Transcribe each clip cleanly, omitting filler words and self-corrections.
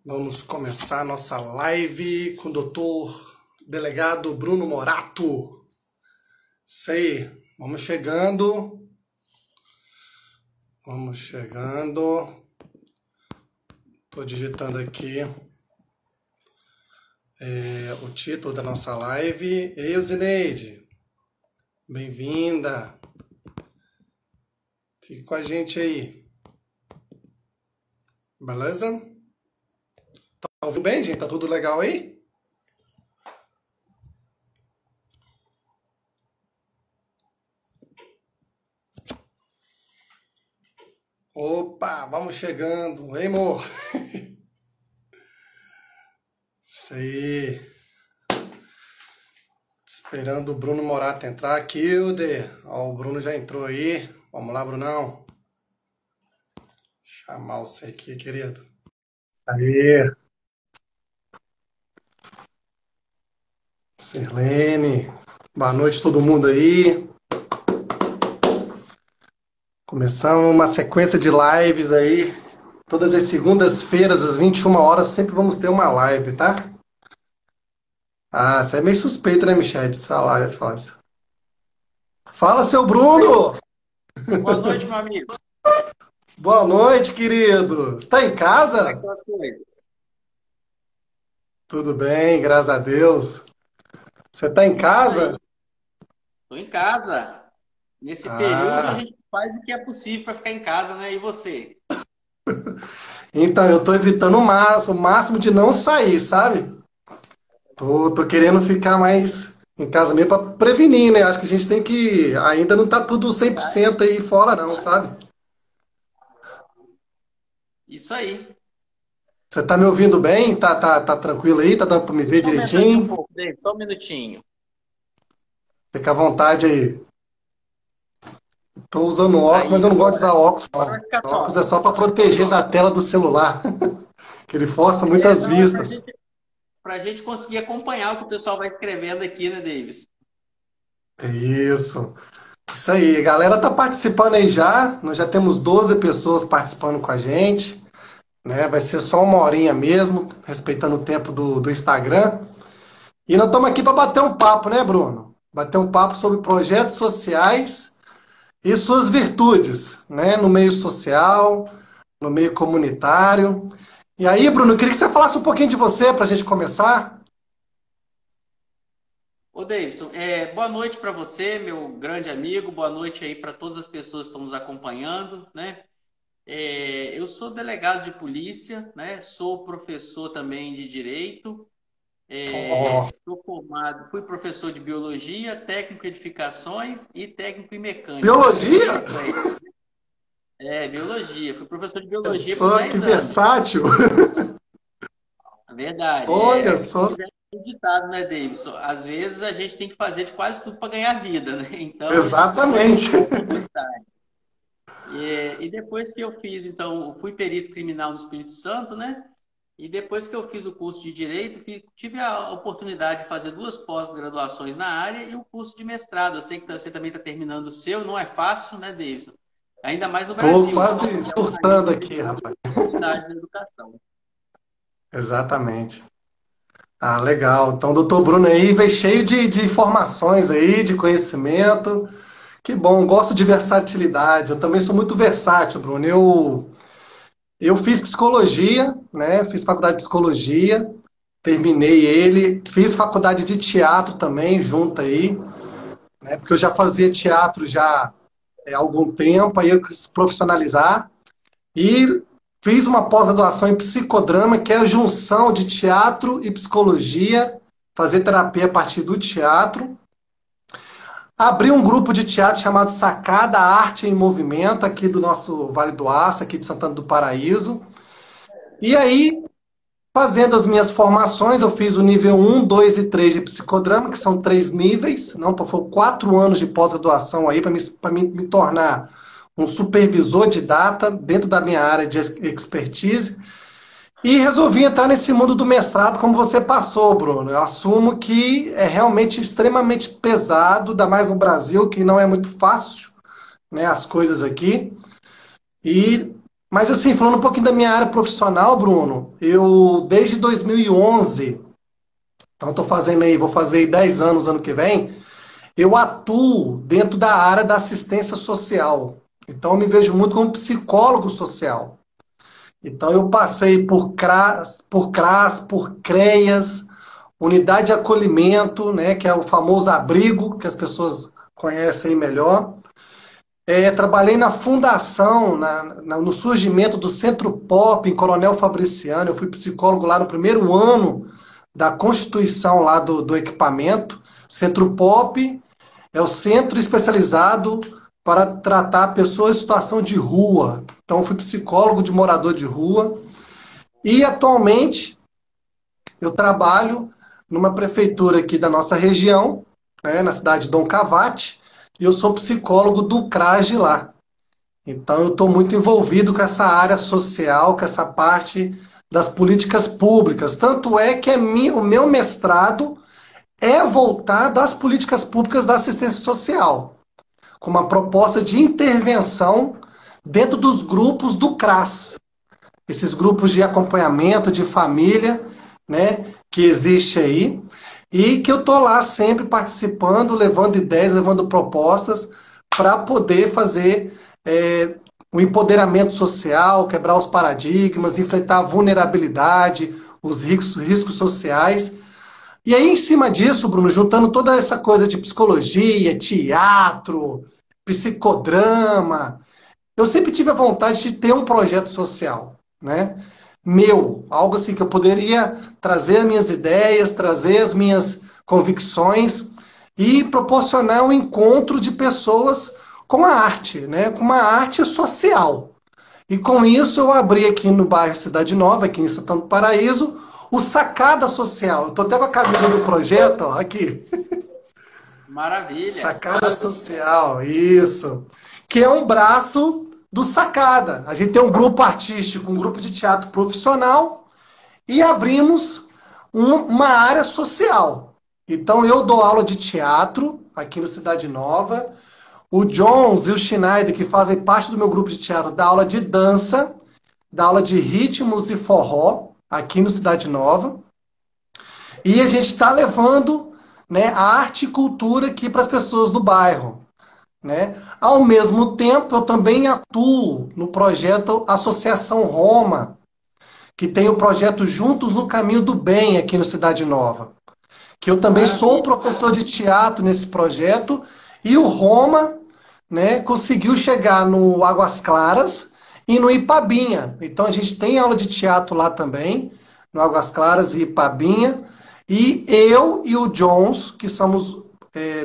Vamos começar a nossa live com o doutor delegado Bruno Morato. Isso aí, vamos chegando. Vamos chegando. Estou digitando aqui o título da nossa live. Ei, Zineide, bem-vinda. Fique com a gente aí. Beleza? Tá ouvindo bem, gente? Tá tudo legal aí? Opa, vamos chegando. Ei, amor. Isso aí. Esperando o Bruno Morato entrar aqui, Ó, o Bruno já entrou aí. Vamos lá, Brunão. Chamar você aqui, querido. Aí. Sirlene. Boa noite, todo mundo aí. Começamos uma sequência de lives aí. Todas as segundas-feiras, às 21 horas, sempre vamos ter uma live, tá? Ah, você é meio suspeito, né, Michel, de falar isso. Fala, seu Bruno! Boa noite, meu amigo. Boa noite, querido. Você tá em Como é que casa? estão as coisas? Tudo bem, graças a Deus. Você tá em Isso casa? aí. Estou em casa. Nesse período a Ah, gente faz o que é possível para ficar em casa, né? E você? então eu tô evitando o máximo de não sair, sabe? Tô querendo ficar mais em casa mesmo pra prevenir, né? Acho que a gente tem que. Ainda não tá tudo 100% aí fora, não, sabe? Isso aí. Você tá me ouvindo bem? Tá tranquilo aí? Tá dando pra me ver Vamos aumentar aqui um direitinho? pouco, David, só um minutinho. Fica à vontade aí. Tô usando óculos, mas Aí, eu não gosto de usar óculos, agora vai não. ficar Óculos top. é só pra proteger da tela do celular, que ele força muitas Não, é vistas. para gente conseguir acompanhar o que o pessoal vai escrevendo aqui, né, Davis? Isso. Isso aí, a galera tá participando aí já. Nós já temos 12 pessoas participando com a gente, né? Vai ser só uma horinha mesmo, respeitando o tempo do Instagram. E nós estamos aqui para bater um papo, né, Bruno? Bater um papo sobre projetos sociais e suas virtudes, né? No meio social, no meio comunitário. E aí, Bruno, eu queria que você falasse um pouquinho de você para a gente começar. Ô, Davidson, boa noite para você, meu grande amigo. Boa noite aí para todas as pessoas que estão nos acompanhando, né? Eu sou delegado de polícia, né? Sou professor também de direito. Ó, Sou formado, fui professor de biologia, técnico em edificações e técnico em mecânica. biologia? Biologia. Fui professor de Olha biologia por só que 10 anos. versátil. É verdade. Olha Como só. já é ditado, né, Davidson? Às vezes a gente tem que fazer de quase tudo para ganhar vida, né? Então a gente escolhe Exatamente. qual prioridade. E depois que eu fiz, então, eu fui perito criminal no Espírito Santo, né? E depois que eu fiz o curso de Direito, tive a oportunidade de fazer duas pós-graduações na área e o curso de mestrado. Eu sei que você também está terminando o seu, não é fácil, né, Davidson? Ainda mais no Tô Brasil, que quase é um país surtando de aqui, muitas rapaz. oportunidades na educação. Exatamente. Ah, legal. Então, o doutor Bruno aí veio cheio de informações aí, de conhecimento. Que bom, gosto de versatilidade. Eu também sou muito versátil, Bruno. Eu fiz psicologia, né? Fiz faculdade de psicologia, terminei ele. Fiz faculdade de teatro também, junto aí, né? Porque eu já fazia teatro já há algum tempo, aí eu quis profissionalizar. E fiz uma pós-graduação em psicodrama, que é a junção de teatro e psicologia, fazer terapia a partir do teatro. Abri um grupo de teatro chamado Sacada Arte em Movimento, aqui do nosso Vale do Aço, aqui de Santana do Paraíso. E aí, fazendo as minhas formações, eu fiz o nível um, 2 e 3 de psicodrama, que são 3 níveis, não, foram 4 anos de pós-graduação aí para me tornar um supervisor de data dentro da minha área de expertise. E resolvi entrar nesse mundo do mestrado como você passou, Bruno. Eu assumo que é realmente extremamente pesado, ainda mais no Brasil, que não é muito fácil, né, as coisas aqui. E Mas assim, falando um pouquinho da minha área profissional, Bruno, eu desde 2011, então estou fazendo aí, vou fazer aí 10 anos ano que vem, eu atuo dentro da área da assistência social. Então eu me vejo muito como psicólogo social. Então eu passei por CREAS, Unidade de Acolhimento, né, que é o famoso abrigo, que as pessoas conhecem aí melhor. Trabalhei na fundação, no surgimento do Centro Pop em Coronel Fabriciano. Eu fui psicólogo lá no primeiro ano da constituição lá do equipamento. Centro Pop é o centro especializado para tratar pessoas em situação de rua. Então, eu fui psicólogo de morador de rua. E atualmente eu trabalho numa prefeitura aqui da nossa região, né, na cidade de Dom Cavate, e eu sou psicólogo do CRAS de lá. Então eu estou muito envolvido com essa área social, com essa parte das políticas públicas. Tanto é que o meu mestrado é voltado às políticas públicas da assistência social, com uma proposta de intervenção dentro dos grupos do CRAS, esses grupos de acompanhamento de família, né, que existe aí, e que eu estou lá sempre participando, levando ideias, levando propostas para poder fazer o empoderamento social, quebrar os paradigmas, enfrentar a vulnerabilidade, os riscos sociais. E aí, em cima disso, Bruno, juntando toda essa coisa de psicologia, teatro, psicodrama, eu sempre tive a vontade de ter um projeto social, né? Meu, algo assim que eu poderia trazer as minhas ideias, trazer as minhas convicções e proporcionar um encontro de pessoas com a arte, né? Com uma arte social. E com isso eu abri aqui no bairro Cidade Nova, aqui em Santana do Paraíso, o Sacada Social. Eu tô até com a camisa do projeto, ó, aqui. Maravilha. Sacada Social, isso. Que é um braço do Sacada. A gente tem um grupo artístico, um grupo de teatro profissional e abrimos uma área social. Então eu dou aula de teatro aqui no Cidade Nova. O Jones e o Schneider, que fazem parte do meu grupo de teatro, dá aula de dança, dá aula de ritmos e forró aqui no Cidade Nova. E a gente está levando, né, a arte e cultura aqui para as pessoas do bairro. Né? Ao mesmo tempo, eu também atuo no projeto Associação Roma, que tem o projeto Juntos no Caminho do Bem aqui no Cidade Nova. Que eu também sou Maravilha. professor de teatro nesse projeto, e o Roma, né, conseguiu chegar no Águas Claras e no Ipabinha. Então a gente tem aula de teatro lá também, no Águas Claras e Ipabinha. E eu e o Jones, que somos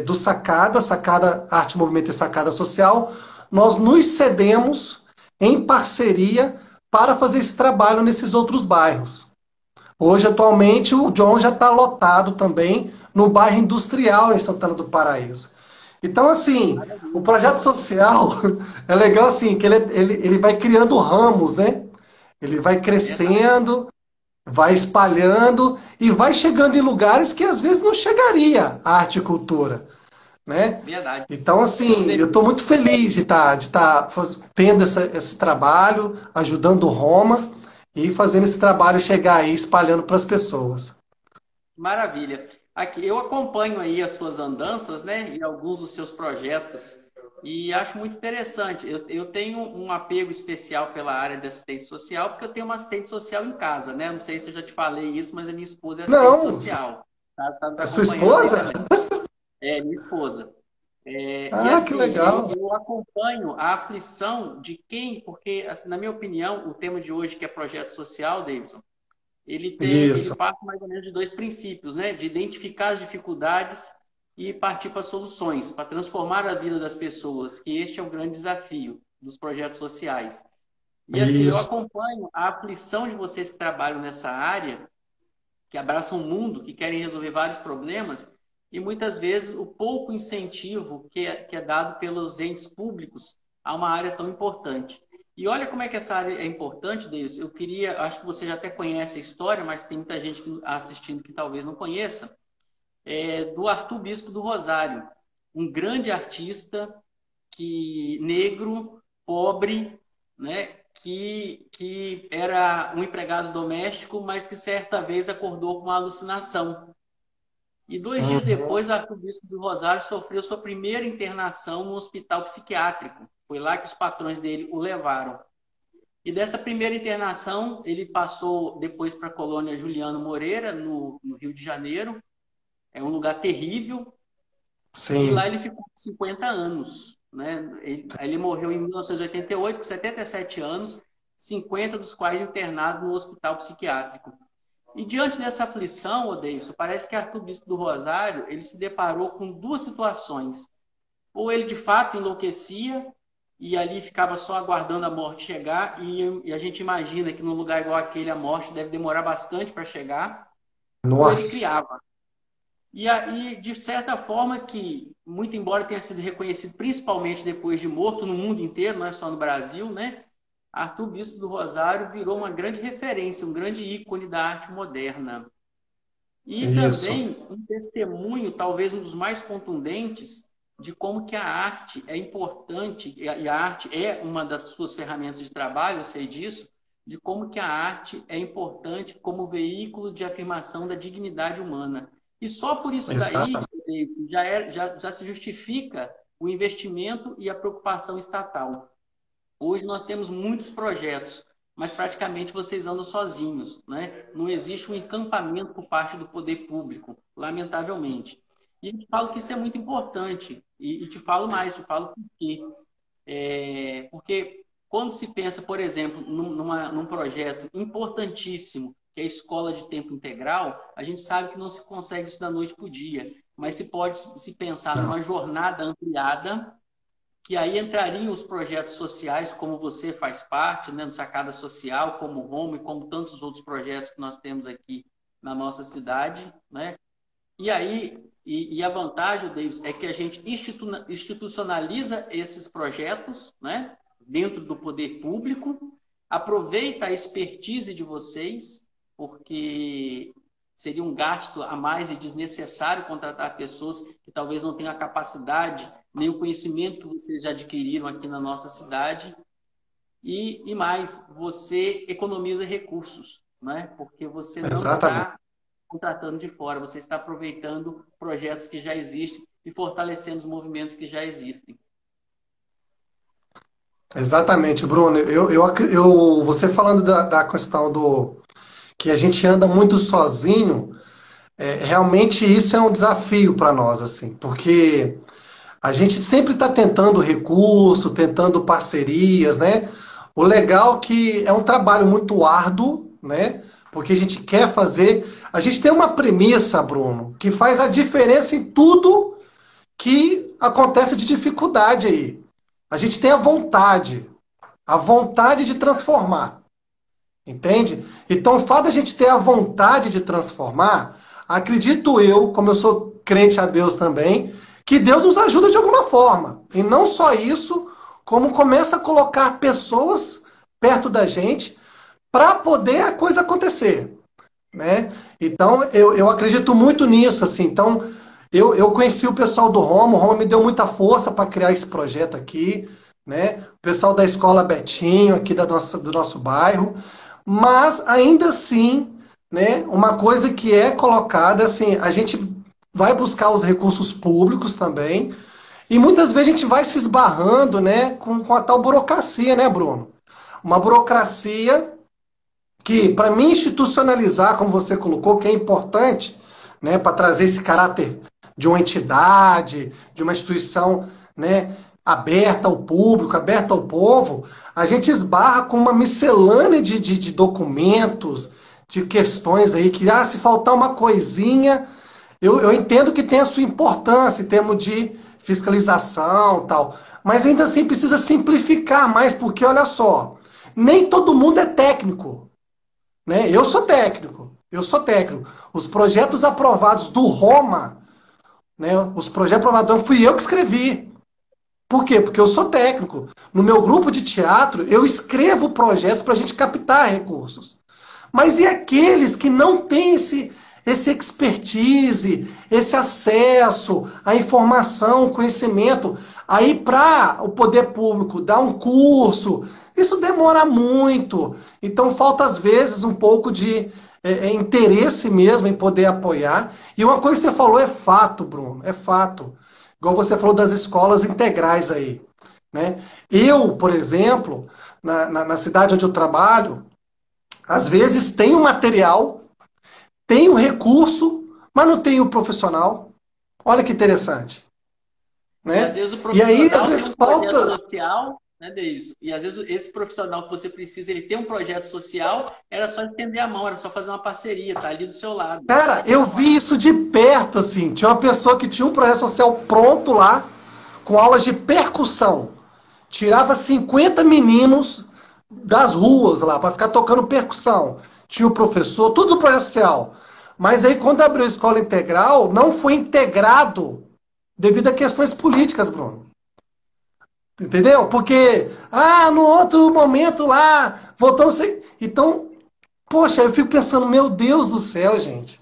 do Sacada, Sacada Arte, Movimento e Sacada Social, nós nos cedemos em parceria para fazer esse trabalho nesses outros bairros. Hoje, atualmente, o John já está lotado também no bairro industrial em Santana do Paraíso. Então, assim, o Maravilha. projeto social é legal assim, que ele vai criando ramos, né? Ele vai Verdade. crescendo, vai espalhando e vai chegando em lugares que às vezes não chegaria a arte e cultura, né? Verdade. Então, Ô, assim, eu David, estou muito feliz de tá tendo esse trabalho, ajudando o Roma e fazendo esse trabalho chegar aí, espalhando para as pessoas. maravilha. Aqui, eu acompanho aí as suas andanças, né, e alguns dos seus projetos, e acho muito interessante. Eu tenho um apego especial pela área de assistência social, porque eu tenho uma assistente social em casa, né? Não sei se eu já te falei isso, mas a minha esposa é assistente Não, social. Tá nos é sua acompanhando aí esposa? também. É, minha esposa. E Ah, que assim, legal. eu acompanho a aflição de quem, porque, assim, na minha opinião, o tema de hoje, que é projeto social, Davidson, ele Isso, parte mais ou menos de dois princípios, né? De identificar as dificuldades e partir para soluções, para transformar a vida das pessoas, que este é o grande desafio dos projetos sociais. E assim, eu isso, acompanho a aflição de vocês que trabalham nessa área, que abraçam o mundo, que querem resolver vários problemas, e muitas vezes o pouco incentivo que é dado pelos entes públicos a uma área tão importante. E olha como é que essa área é importante, Deus. Eu queria, acho que você já até conhece a história, mas tem muita gente assistindo que talvez não conheça, do Arthur Bispo do Rosário, um grande artista que negro, pobre, né, que era um empregado doméstico, mas que certa vez acordou com uma alucinação. E 2 dias Uhum. depois, arcebispo do Rosário sofreu sua primeira internação no hospital psiquiátrico. Foi lá que os patrões dele o levaram. E dessa primeira internação, ele passou depois para a colônia Juliano Moreira, no Rio de Janeiro. É um lugar terrível. E lá Sim. ele ficou 50 anos. Né? Ele morreu em 1988, com 77 anos, 50 dos quais internado no hospital psiquiátrico. E diante dessa aflição, Odeilson, parece que arcebispo do Rosário ele se deparou com duas situações. Ou ele de fato enlouquecia e ali ficava só aguardando a morte chegar, e a gente imagina que num lugar igual aquele a morte deve demorar bastante para chegar, ou ele Nossa. criava. E aí, de certa forma, que, muito embora tenha sido reconhecido principalmente depois de morto no mundo inteiro, não é só no Brasil, né? Arthur Bispo do Rosário virou uma grande referência, um grande ícone da arte moderna. E Isso. também um testemunho, talvez um dos mais contundentes, de como que a arte é importante, e a arte é uma das suas ferramentas de trabalho, eu sei disso, de como que a arte é importante como veículo de afirmação da dignidade humana. E só por isso daí Exatamente. já se justifica o investimento e a preocupação estatal. Hoje nós temos muitos projetos, mas praticamente vocês andam sozinhos, né? Não existe um encampamento por parte do poder público, lamentavelmente. E eu te falo que isso é muito importante. E te falo mais, te falo por quê. Porque quando se pensa, por exemplo, num projeto importantíssimo, que é a escola de tempo integral, a gente sabe que não se consegue isso da noite para o dia, mas se pode se pensar Não. numa jornada ampliada, que aí entrariam os projetos sociais, como você faz parte, né, no Sacada Social, como o Home, como tantos outros projetos que nós temos aqui na nossa cidade, né? E aí, a vantagem, Davis, é que a gente institucionaliza esses projetos, né, dentro do poder público, aproveita a expertise de vocês, porque seria um gasto a mais e desnecessário contratar pessoas que talvez não tenham a capacidade nem o conhecimento que vocês já adquiriram aqui na nossa cidade. E mais, você economiza recursos, né? Porque você não Exatamente. está contratando de fora, você está aproveitando projetos que já existem e fortalecendo os movimentos que já existem. Exatamente, Bruno. Você falando da questão do que a gente anda muito sozinho, realmente isso é um desafio para nós, assim, porque a gente sempre está tentando recurso, tentando parcerias, né? O legal é que é um trabalho muito árduo, né? Porque a gente quer fazer. A gente tem uma premissa, Bruno, que faz a diferença em tudo que acontece de dificuldade aí. A gente tem a vontade de transformar, entende? Então, o fato de a gente ter a vontade de transformar, acredito eu, como eu sou crente a Deus também, que Deus nos ajuda de alguma forma. E não só isso, como começa a colocar pessoas perto da gente para poder a coisa acontecer, né? Então, eu acredito muito nisso, assim. Então, eu conheci o pessoal do Roma, o Roma me deu muita força para criar esse projeto aqui, né? O pessoal da Escola Betinho, aqui do nosso bairro. Mas, ainda assim, né, uma coisa que é colocada, assim, a gente vai buscar os recursos públicos também, e muitas vezes a gente vai se esbarrando, né, com a tal burocracia, né, Bruno? Uma burocracia que, para mim, institucionalizar, como você colocou, que é importante, né, para trazer esse caráter de uma entidade, de uma instituição, né, aberta ao público, aberta ao povo, a gente esbarra com uma miscelânea de documentos, de questões aí, que se faltar uma coisinha, eu entendo que tem a sua importância em termos de fiscalização e tal, mas ainda assim precisa simplificar mais, porque olha só, nem todo mundo é técnico, né? Eu sou técnico, eu sou técnico. Os projetos aprovados do Roma, né? Os projetos aprovados fui eu que escrevi. Por quê? Porque eu sou técnico. No meu grupo de teatro, eu escrevo projetos para a gente captar recursos. Mas e aqueles que não têm esse expertise, esse acesso à informação, conhecimento? Aí, para o poder público dar um curso, Isso demora muito. Então falta, às vezes, um pouco de interesse mesmo em poder apoiar. E uma coisa que você falou é fato, Bruno, é fato. Igual você falou das escolas integrais aí, né? Eu, por exemplo, na cidade onde eu trabalho, às vezes tem o material, tem o recurso, mas não tem o profissional. Olha que interessante, E às né? vezes o E aí, às profissional tem vezes, um projeto falta. social, né, Deilson? E às vezes esse profissional que você precisa, ele tem um projeto social, era só estender a mão, era só fazer uma parceria, tá ali do seu lado. Cara, eu vi isso de perto, assim. Tinha uma pessoa que tinha um projeto social pronto lá, com aulas de percussão. Tirava 50 meninos das ruas lá, para ficar tocando percussão. Tinha o professor, tudo do projeto social. Mas aí, quando abriu a escola integral, não foi integrado devido a questões políticas, Bruno. Entendeu? Porque, no outro momento lá, voltou não sei. Então, poxa, eu fico pensando, meu Deus do céu, gente.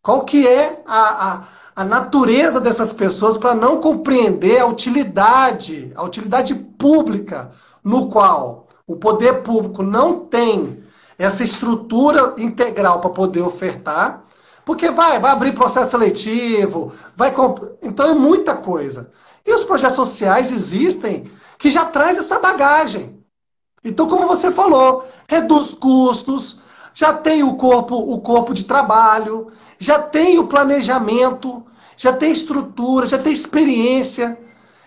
Qual que é a natureza dessas pessoas para não compreender a utilidade pública no qual o poder público não tem essa estrutura integral para poder ofertar, porque vai abrir processo seletivo, então é muita coisa. E os projetos sociais existem que já traz essa bagagem. Então, como você falou, reduz custos, já tem o corpo de trabalho, já tem o planejamento, já tem estrutura, já tem experiência.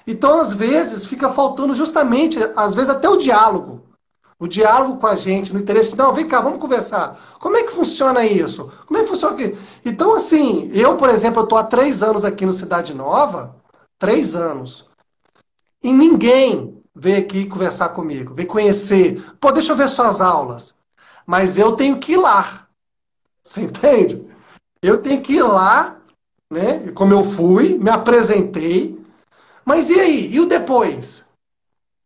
Então, às vezes, fica faltando justamente, às vezes, até o diálogo. O diálogo com a gente, no interesse, não, vem cá, vamos conversar. Como é que funciona isso? Como é que funciona aqui? Então, assim, eu, por exemplo, eu estou há 3 anos aqui no Cidade Nova, 3 anos. E ninguém veio aqui conversar comigo, veio conhecer. Pô, deixa eu ver suas aulas. Mas eu tenho que ir lá. Você entende? Eu tenho que ir lá, né? Como eu fui, me apresentei. Mas e aí? E o depois?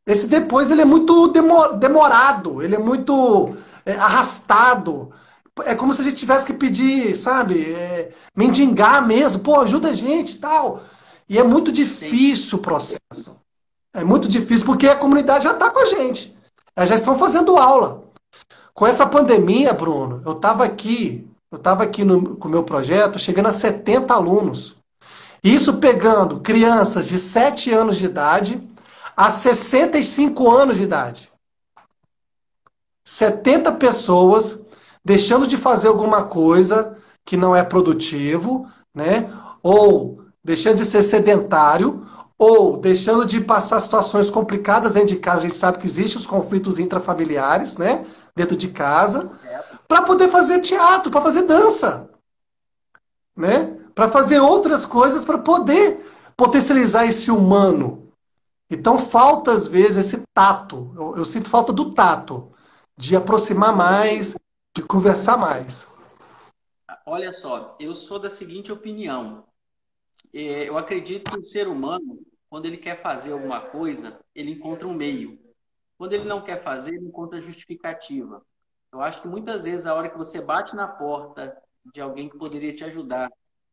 Esse depois ele é muito demorado, ele é muito arrastado. É como se a gente tivesse que pedir, sabe? Mendigar mesmo. Pô, ajuda a gente e tal. E é muito Tem, difícil o processo. É muito difícil porque a comunidade já está com a gente. Elas já estão fazendo aula. Com essa pandemia, Bruno, eu estava aqui com o meu projeto, chegando a 70 alunos. Isso pegando crianças de 7 anos de idade a 65 anos de idade. 70 pessoas deixando de fazer alguma coisa que não é produtivo, né? Ou deixando de ser sedentário, ou deixando de passar situações complicadas dentro de casa. A gente sabe que existem os conflitos intrafamiliares, né? Dentro de casa, para poder fazer teatro, para fazer dança, né? Para fazer outras coisas, para poder potencializar esse humano. Então falta, às vezes, esse tato. Eu sinto falta do tato, de aproximar olha, mais, de conversar mais. olha só, eu sou da seguinte opinião. Eu acredito que o ser humano, quando ele quer fazer alguma coisa, ele encontra um meio. Quando ele não quer fazer, ele encontra justificativa. Eu acho que muitas vezes a hora que você bate na porta de alguém que poderia te ajudar,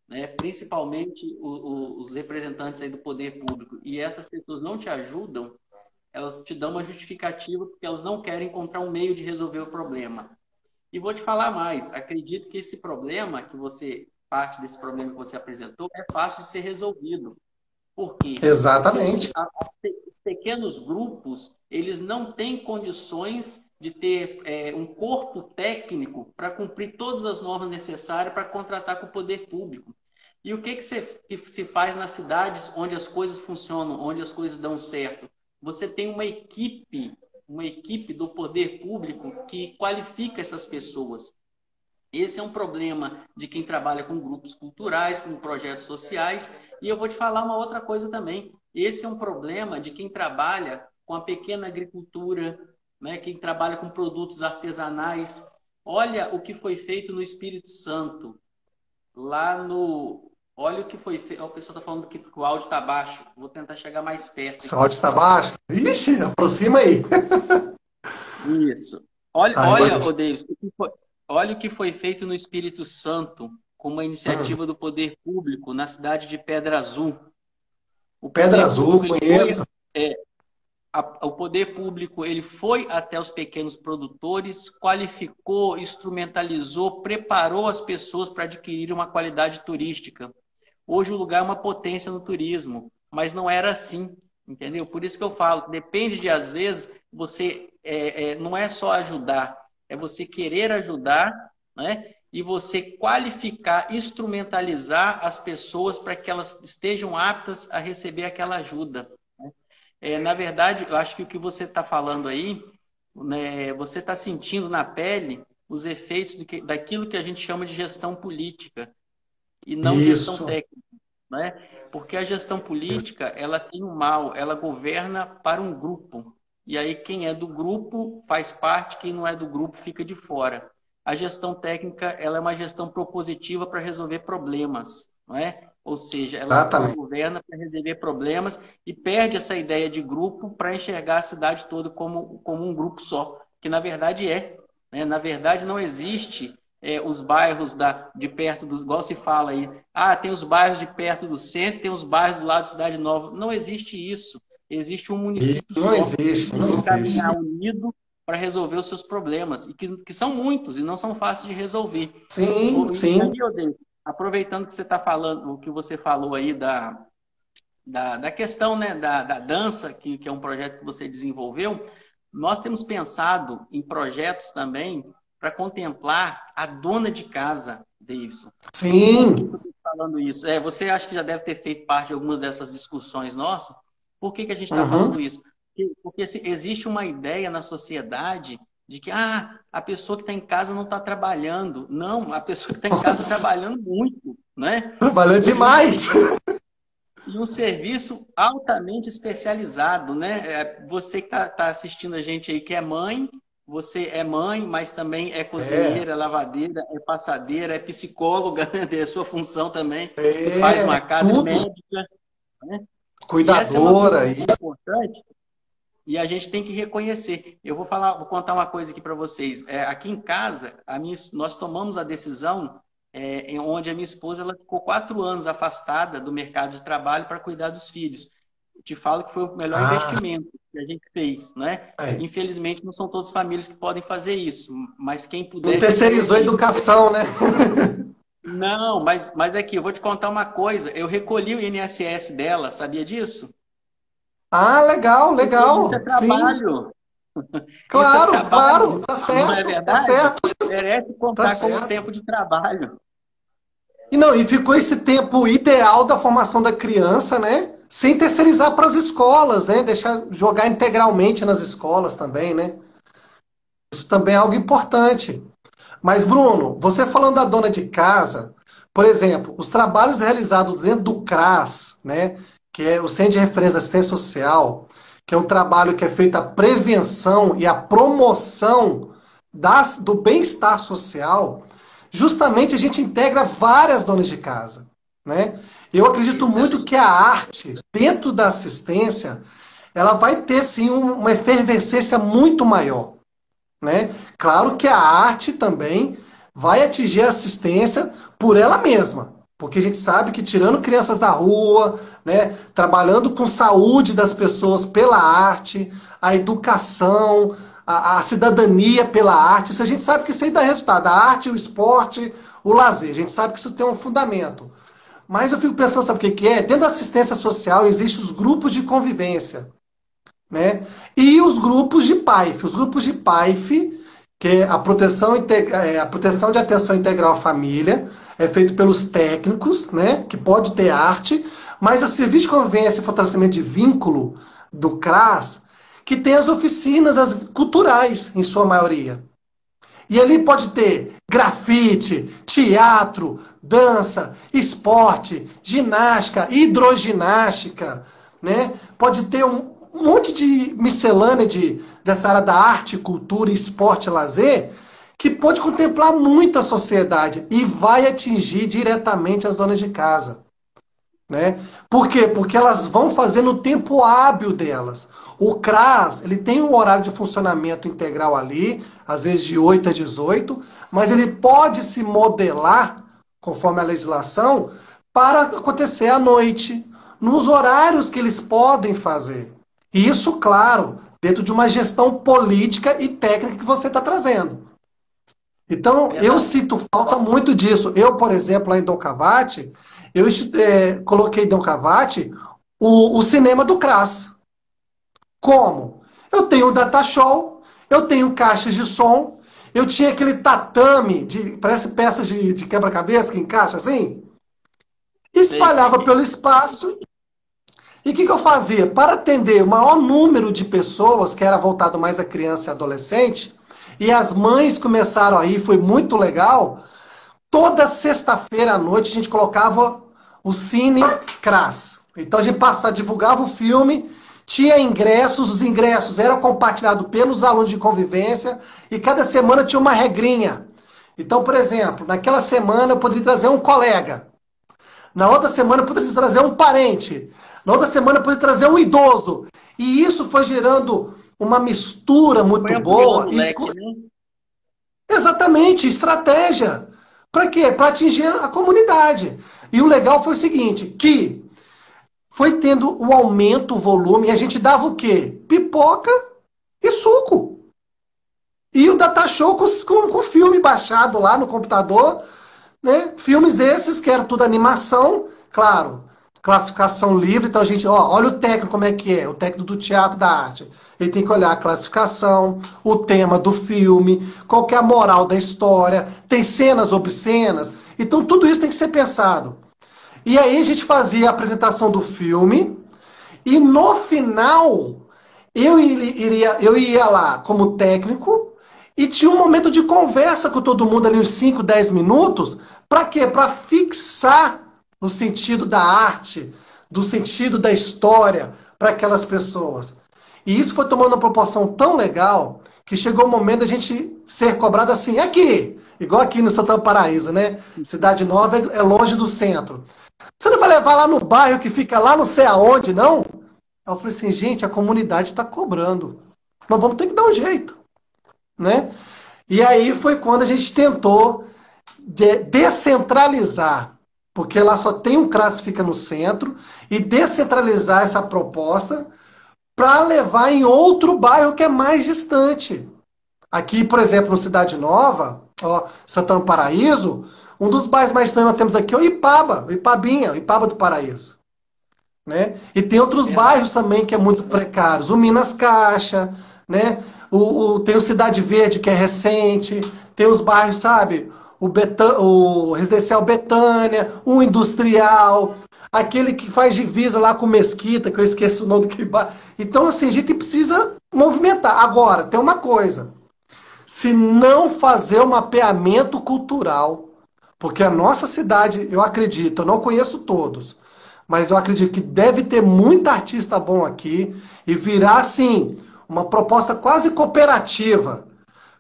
né, principalmente os representantes aí do poder público, e essas pessoas não te ajudam, elas te dão uma justificativa porque elas não querem encontrar um meio de resolver o problema. E vou te falar mais, acredito que esse problema parte desse problema que você apresentou, é fácil de ser resolvido. Por quê? Porque Exatamente. os pequenos grupos, eles não têm condições de ter um corpo técnico para cumprir todas as normas necessárias para contratar com o poder público. E o que se faz nas cidades onde as coisas funcionam, onde as coisas dão certo? Você tem uma equipe do poder público que qualifica essas pessoas. Esse é um problema de quem trabalha com grupos culturais, com projetos sociais. E eu vou te falar uma outra coisa também. Esse é um problema de quem trabalha com a pequena agricultura, né? Quem trabalha com produtos artesanais. Olha o que foi feito no Espírito Santo. Olha o que foi feito. O pessoal está falando que o áudio está baixo. Vou tentar chegar mais perto Seu áudio aqui. está baixo. Ixi, aproxima aí. Isso. Olha, Ah, olha, agora... ô Davis, olha o que foi feito no Espírito Santo com uma iniciativa do poder público na cidade de Pedra Azul. O Pedra poder Azul, público ele foi, conheço. o poder público ele foi até os pequenos produtores, qualificou, instrumentalizou, preparou as pessoas para adquirir uma qualidade turística. Hoje o lugar é uma potência no turismo, mas não era assim, entendeu? Por isso que eu falo, depende de, às vezes, você não é só ajudar, é você querer ajudar, né? E você qualificar, instrumentalizar as pessoas para que elas estejam aptas a receber aquela ajuda. Na verdade, eu acho que o que você está falando aí, né, você está sentindo na pele os efeitos daquilo que a gente chama de gestão política e não gestão Isso. técnica, né? Porque a gestão política, ela tem um mal, ela governa para um grupo. E aí quem é do grupo faz parte, quem não é do grupo fica de fora. A gestão técnica, ela é uma gestão propositiva para resolver problemas, não é? Ou seja, ela Exatamente. governa para resolver problemas e perde essa ideia de grupo para enxergar a cidade toda como um grupo só, que na verdade é. Né? Na verdade, não existe os bairros de perto dos, igual se fala aí, tem os bairros de perto do centro, tem os bairros do lado de Cidade Nova. Não existe isso. Existe um E município não só existe, que não tem que existe. caminhar unido para resolver os seus problemas, e que são muitos e não são fáceis de resolver. Sim, E sim. aí, Odeio, aproveitando que você está falando, o que você falou aí da questão, né, da dança, que é um projeto que você desenvolveu, nós temos pensado em projetos também para contemplar a dona de casa, Davidson. Por que eu Sim. estou falando isso? Você acha que já deve ter feito parte de algumas dessas discussões nossas. Por que a gente está Uhum. falando isso? Porque existe uma ideia na sociedade de que a pessoa que está em casa não está trabalhando. Não, a pessoa que está em casa está Nossa, trabalhando muito, né? trabalhando E um demais. serviço altamente especializado, né? Você que está assistindo a gente aí que é mãe, você é mãe, mas também é É, cozinheira, é lavadeira, é passadeira, é psicóloga, né? É a sua função também. Você faz é uma casa, é tudo. médica, né? E essa é uma Cuidadora. função tão importante e a gente tem que reconhecer. Eu vou contar uma coisa aqui para vocês. Aqui em casa, nós tomamos a decisão em onde a minha esposa ela ficou 4 anos afastada do mercado de trabalho para cuidar dos filhos. Eu te falo que foi o melhor Ah, investimento que a gente fez, né? é. Infelizmente, não são todas as famílias que podem fazer isso, mas quem Não puder fica no terceirizou a sítio. educação, né? Não, mas aqui, eu vou te contar uma coisa. Eu recolhi o INSS dela, sabia disso? Ah, legal, Porque isso é legal. Sim, trabalho. Isso é claro, claro. trabalho, Tá não é certo, tá verdade? certo, Merece tá contar como certo. tempo de trabalho. E não, e ficou esse tempo ideal da formação da criança, né? Sem terceirizar para as escolas, né? Deixar jogar integralmente nas escolas também, né? Isso também é algo importante. Mas, Bruno, você falando da dona de casa, por exemplo, os trabalhos realizados dentro do CRAS, né, que é o Centro de Referência da Assistência Social, que é um trabalho que é feito a prevenção e a promoção do bem-estar social, justamente a gente integra várias donas de casa, né? Eu acredito muito que Excelente. a arte, dentro da assistência, ela vai ter sim uma efervescência muito maior, né? Claro que a arte também vai atingir a assistência por ela mesma, porque a gente sabe que tirando crianças da rua, né, trabalhando com saúde das pessoas pela arte, a educação, a cidadania pela arte, isso a gente sabe que isso aí dá resultado. A arte, o esporte, o lazer, a gente sabe que isso tem um fundamento. Mas eu fico pensando, sabe o que é? Dentro da assistência social existem os grupos de convivência, né? E os grupos de PAIF. Os grupos de PAIF, que é a proteção de atenção integral à família, é feito pelos técnicos, né? Que pode ter arte, mas o serviço de convivência e fortalecimento de vínculo do CRAS, que tem as oficinas culturais, em sua maioria. E ali pode ter grafite, teatro, dança, esporte, ginástica, hidroginástica, né? Pode ter um monte de miscelânea dessa área da arte, cultura, esporte e lazer, que pode contemplar muita sociedade e vai atingir diretamente as donas de casa. Né? Por quê? Porque elas vão fazer no tempo hábil delas. O CRAS, ele tem um horário de funcionamento integral ali, às vezes de 8 a 18, mas ele pode se modelar, conforme a legislação, para acontecer à noite, nos horários que eles podem fazer. E isso, claro, dentro de uma gestão política e técnica que você está trazendo. Então, eu Verdade. sinto falta muito disso. Eu, por exemplo, lá em Dom Cavate, coloquei em Dom Cavate o cinema do CRAS. Como? Eu tenho um data show, eu tenho caixas de som, eu tinha aquele tatame, parece peças de quebra-cabeça que encaixa assim, Sei como é espalhava que é. pelo espaço. E o que eu fazia? Para atender o maior número de pessoas, que era voltado mais a criança e adolescente, e as mães começaram aí, foi muito legal. Toda sexta-feira à noite a gente colocava o Cine Cras. Então a gente divulgava o filme, tinha ingressos, os ingressos eram compartilhados pelos alunos de convivência e cada semana tinha uma regrinha. Então, por exemplo, naquela semana eu poderia trazer um colega, na outra semana eu poderia trazer um parente, na outra semana eu poderia trazer um idoso. E isso foi gerando uma mistura Foi muito boa ampliando o e leque, né? exatamente, estratégia. Para quê? Para atingir a comunidade. E o legal foi o seguinte, que foi tendo o aumento, o volume, e a gente dava o quê? Pipoca e suco. E o data show com filme baixado lá no computador, né? Filmes esses, que era tudo animação, claro, classificação livre, então a gente, ó, olha o técnico como é que é, o técnico do teatro da arte. Ele tem que olhar a classificação, o tema do filme, qual que é a moral da história, tem cenas obscenas, então tudo isso tem que ser pensado. E aí a gente fazia a apresentação do filme, e no final eu ia lá como técnico e tinha um momento de conversa com todo mundo ali, uns 5, 10 minutos. Para quê? Para fixar o sentido da arte, do sentido da história para aquelas pessoas. E isso foi tomando uma proporção tão legal que chegou o momento da gente ser cobrado assim, aqui, igual aqui no Santana Paraíso, né? Cidade Nova é longe do centro. Você não vai levar lá no bairro que fica lá não sei aonde, não? Aí eu falei assim, gente, a comunidade está cobrando. Nós vamos ter que dar um jeito, né? E aí foi quando a gente tentou descentralizar, porque lá só tem um CRAS que fica no centro, e descentralizar essa proposta para levar em outro bairro que é mais distante. Aqui, por exemplo, no Cidade Nova, ó, Santana do Paraíso, um dos bairros mais distantes que nós temos aqui é o Ipaba, o Ipabinha, o Ipaba do Paraíso. Né? E tem outros Verdade. bairros também que é muito precários. O Minas Caixa, né? Tem o Cidade Verde, que é recente. Tem os bairros, sabe? O Residencial Betânia, o Industrial, aquele que faz divisa lá com Mesquita, que eu esqueço o nome daquele bairro. Então, assim, a gente precisa movimentar. Agora, tem uma coisa. Se não fazer um mapeamento cultural, porque a nossa cidade, eu acredito, eu não conheço todos, mas eu acredito que deve ter muita artista bom aqui e virar, assim, uma proposta quase cooperativa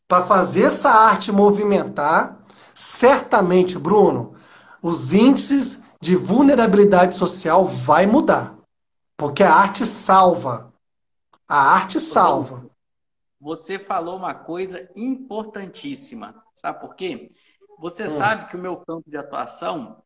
para fazer essa arte movimentar. Certamente, Bruno, os índices de vulnerabilidade social vai mudar, porque a arte salva. A arte Ô, Denis, salva. você falou uma coisa importantíssima. Sabe por quê? Você Hum. sabe que o meu campo de atuação,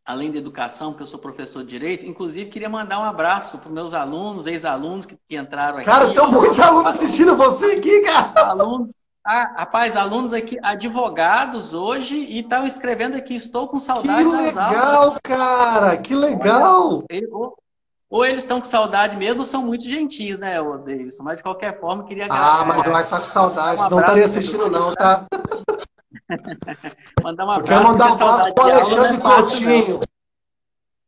além da educação, que eu sou professor de direito, inclusive queria mandar um abraço para os meus alunos, ex-alunos que entraram Cara, aqui, tem um ó. monte de aluno assistindo você aqui, cara. Alunos, rapaz, alunos aqui, advogados hoje, e estão escrevendo aqui, estou com Que saudade das aulas. legal, cara. Que Olha, legal. ou eles estão com saudade mesmo, ou são muito gentis, né, ô Davidson? Mas de qualquer forma, eu queria Ah, mas eu acho que tá com mandar saudade, um senão não abraço estaria para assistindo vocês, não, tá? tá? Mandar um Eu quero abraço, mandar porque um abraço saudade pro de aula não Alexandre é fácil, não. Coutinho.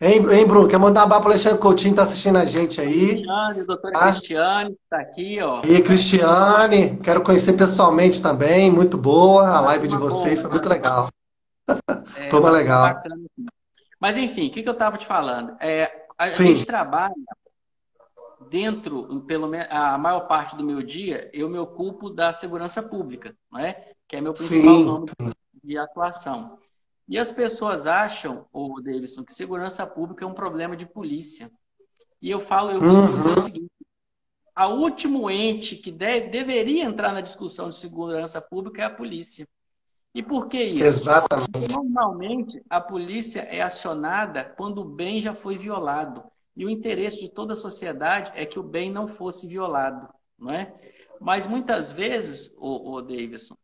Hein, Bruno? Quero mandar um abraço pro Alexandre Coutinho, que tá assistindo a gente aí, Cristiane, doutora tá? Cristiane, que está aqui, ó. E Cristiane, quero conhecer pessoalmente também, muito boa. A Uma live de turma boa, vocês foi muito legal. Turma uma turma legal. bacana. Mas, enfim, o que eu estava te falando? A gente Sim, trabalha dentro, pelo menos a maior parte do meu dia, eu me ocupo da segurança pública, não é? Que é meu principal sim. ramo de atuação. E as pessoas acham, ô Davidson, que segurança pública é um problema de polícia. E eu costumo dizer o Uhum, seguinte: a último ente que deveria entrar na discussão de segurança pública é a polícia. E por que isso? Porque exatamente. normalmente a polícia é acionada quando o bem já foi violado. e o interesse de toda a sociedade é que o bem não fosse violado, não é? Mas muitas vezes, o Davidson,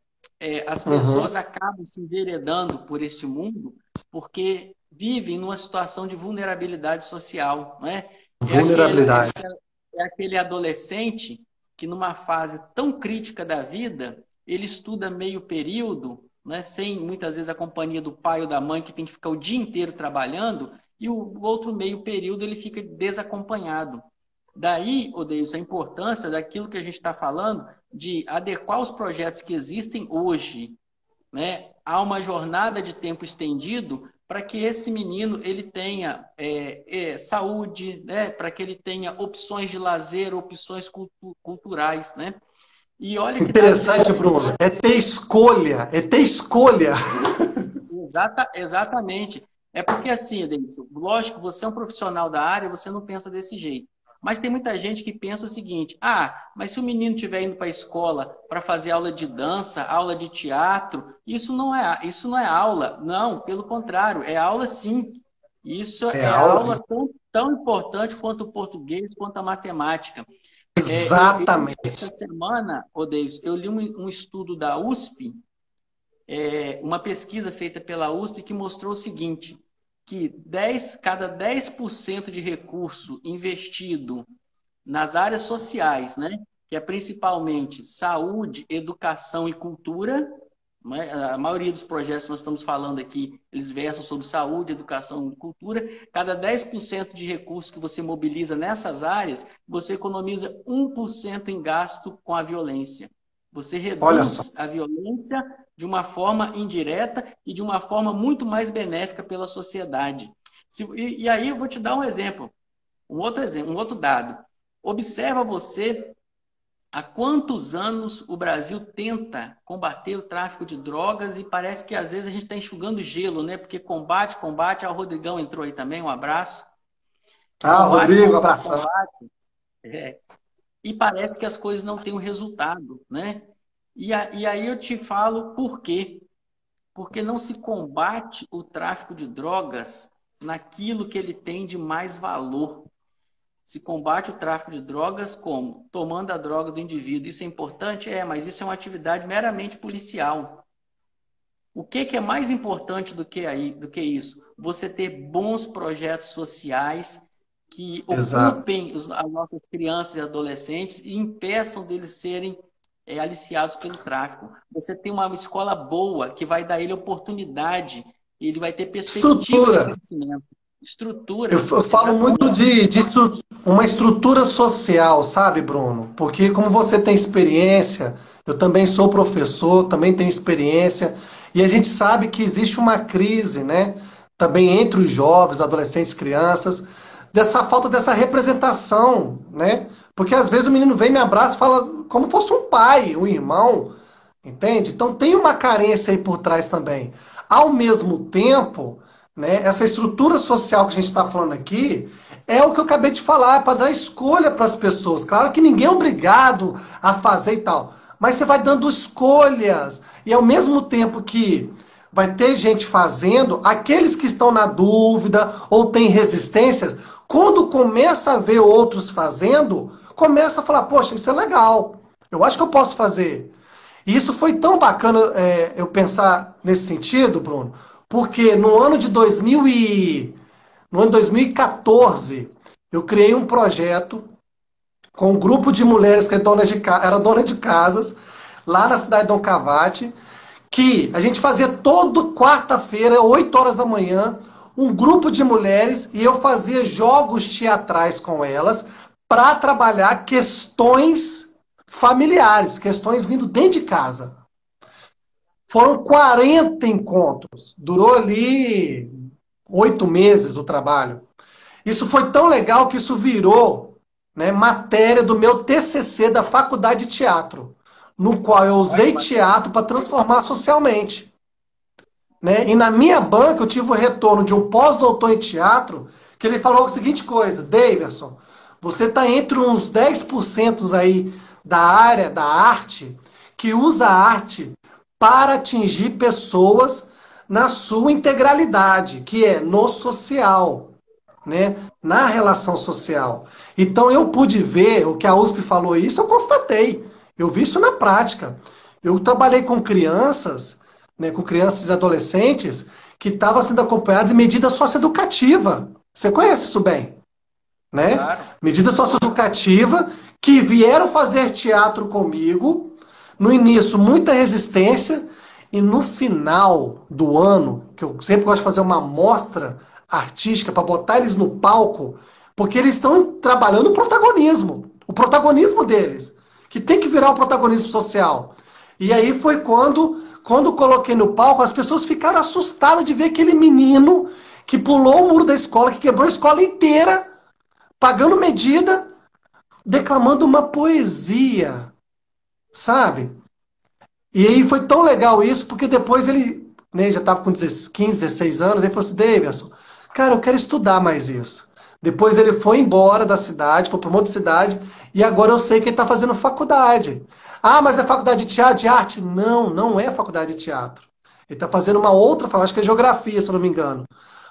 as Uhum. pessoas acabam se enveredando por este mundo porque vivem numa situação de vulnerabilidade social, não é? É aquele, é Vulnerabilidade. aquele, é aquele adolescente que numa fase tão crítica da vida, ele estuda meio período, né, sem muitas vezes a companhia do pai ou da mãe, que tem que ficar o dia inteiro trabalhando, e o outro meio período ele fica desacompanhado. Daí, Odeilson, a importância daquilo que a gente está falando de adequar os projetos que existem hoje, né, a uma jornada de tempo estendido para que esse menino ele tenha saúde, né, para que ele tenha opções de lazer, opções culturais, né? E olha que dado Interessante, Bruno. interessante. É ter escolha. É ter escolha. Exatamente. É porque assim, Edenilson, lógico, você é um profissional da área, você não pensa desse jeito. Mas tem muita gente que pensa o seguinte: mas se o menino estiver indo para a escola para fazer aula de dança, aula de teatro, isso não é aula. Não, pelo contrário, é aula sim. Isso É é aula. aula tão importante quanto o português, quanto a matemática. Essa Exatamente. semana, Davis, eu li um estudo da USP, uma pesquisa feita pela USP que mostrou o seguinte, que cada 10% de recurso investido nas áreas sociais, né, que é principalmente saúde, educação e cultura, né, a maioria dos projetos que nós estamos falando aqui, eles versam sobre saúde, educação e cultura, cada 10% de recurso que você mobiliza nessas áreas, você economiza 1% em gasto com a violência. Você Olha só. reduz a violência de uma forma indireta e de uma forma muito mais benéfica pela sociedade. E aí eu vou te dar um exemplo, um outro dado. Observa você há quantos anos o Brasil tenta combater o tráfico de drogas e parece que às vezes a gente está enxugando gelo, né? Porque combate, combate. O Rodrigão entrou aí também, um abraço. Ah, Combate, Rodrigo, combate, abração. combate. E parece que as coisas não têm um resultado, né? E aí eu te falo por quê. Porque não se combate o tráfico de drogas naquilo que ele tem de mais valor. Se combate o tráfico de drogas como? Tomando a droga do indivíduo. Isso é importante? Mas isso é uma atividade meramente policial. O que é mais importante do que isso? Você ter bons projetos sociais que Exato. ocupem as nossas crianças e adolescentes e impeçam deles serem aliciados pelo tráfico. Você tem uma escola boa que vai dar ele oportunidade, ele vai ter perspectiva de Estrutura. crescimento. Eu, Estrutura, eu falo muito exatamente. de uma estrutura social, sabe, Bruno? Porque como você tem experiência, eu também sou professor, também tenho experiência, e a gente sabe que existe uma crise, né? Também entre os jovens, adolescentes, crianças, dessa falta dessa representação, né? Porque às vezes o menino vem, me abraça e fala como fosse um pai, um irmão, entende? Então tem uma carência aí por trás também. Ao mesmo tempo, né, essa estrutura social que a gente está falando aqui é o que eu acabei de falar, para dar escolha para as pessoas. Claro que ninguém é obrigado a fazer e tal, mas você vai dando escolhas. E ao mesmo tempo que vai ter gente fazendo, aqueles que estão na dúvida ou têm resistência, quando começa a ver outros fazendo, começa a falar, poxa, isso é legal. Eu acho que eu posso fazer. E isso foi tão bacana eu pensar nesse sentido, Bruno, porque no ano 2014 eu criei um projeto com um grupo de mulheres que era dona de casas lá na cidade de Dom Cavate, que a gente fazia toda quarta-feira, 8 horas da manhã, um grupo de mulheres e eu fazia jogos teatrais com elas para trabalhar questões familiares, questões vindo dentro de casa. Foram 40 encontros. Durou ali 8 meses o trabalho. Isso foi tão legal que isso virou, né, matéria do meu TCC da Faculdade de Teatro, no qual eu Olha que usei bacana. teatro para transformar socialmente. Né? E na minha banca eu tive o retorno de um pós-doutor em teatro que ele falou a seguinte coisa: Davidson, você está entre uns 10% aí da área da arte que usa a arte para atingir pessoas na sua integralidade, que é no social. né, na relação social. Então eu pude ver o que a USP falou isso, eu constatei. Eu vi isso na prática. Eu trabalhei com crianças, né, com crianças e adolescentes que estavam sendo acompanhadas de medida socioeducativa. Você conhece isso bem, né? Claro. Medida socioeducativa que vieram fazer teatro comigo. No início, muita resistência. E no final do ano, que eu sempre gosto de fazer uma mostra artística para botar eles no palco, porque eles estão trabalhando o protagonismo deles, que tem que virar o protagonismo social. E aí foi quando coloquei no palco, as pessoas ficaram assustadas de ver aquele menino que pulou o muro da escola, que quebrou a escola inteira, pagando medida, declamando uma poesia, sabe? E aí foi tão legal isso, porque depois ele, né, já estava com 15, 16 anos, ele falou assim, Davidson, cara, eu quero estudar mais isso. Depois ele foi embora da cidade, foi para uma outra cidade, e agora eu sei que ele está fazendo faculdade. Ah, mas é faculdade de teatro, de arte? Não, não é faculdade de teatro. Ele está fazendo uma outra, acho que é geografia, se eu não me engano.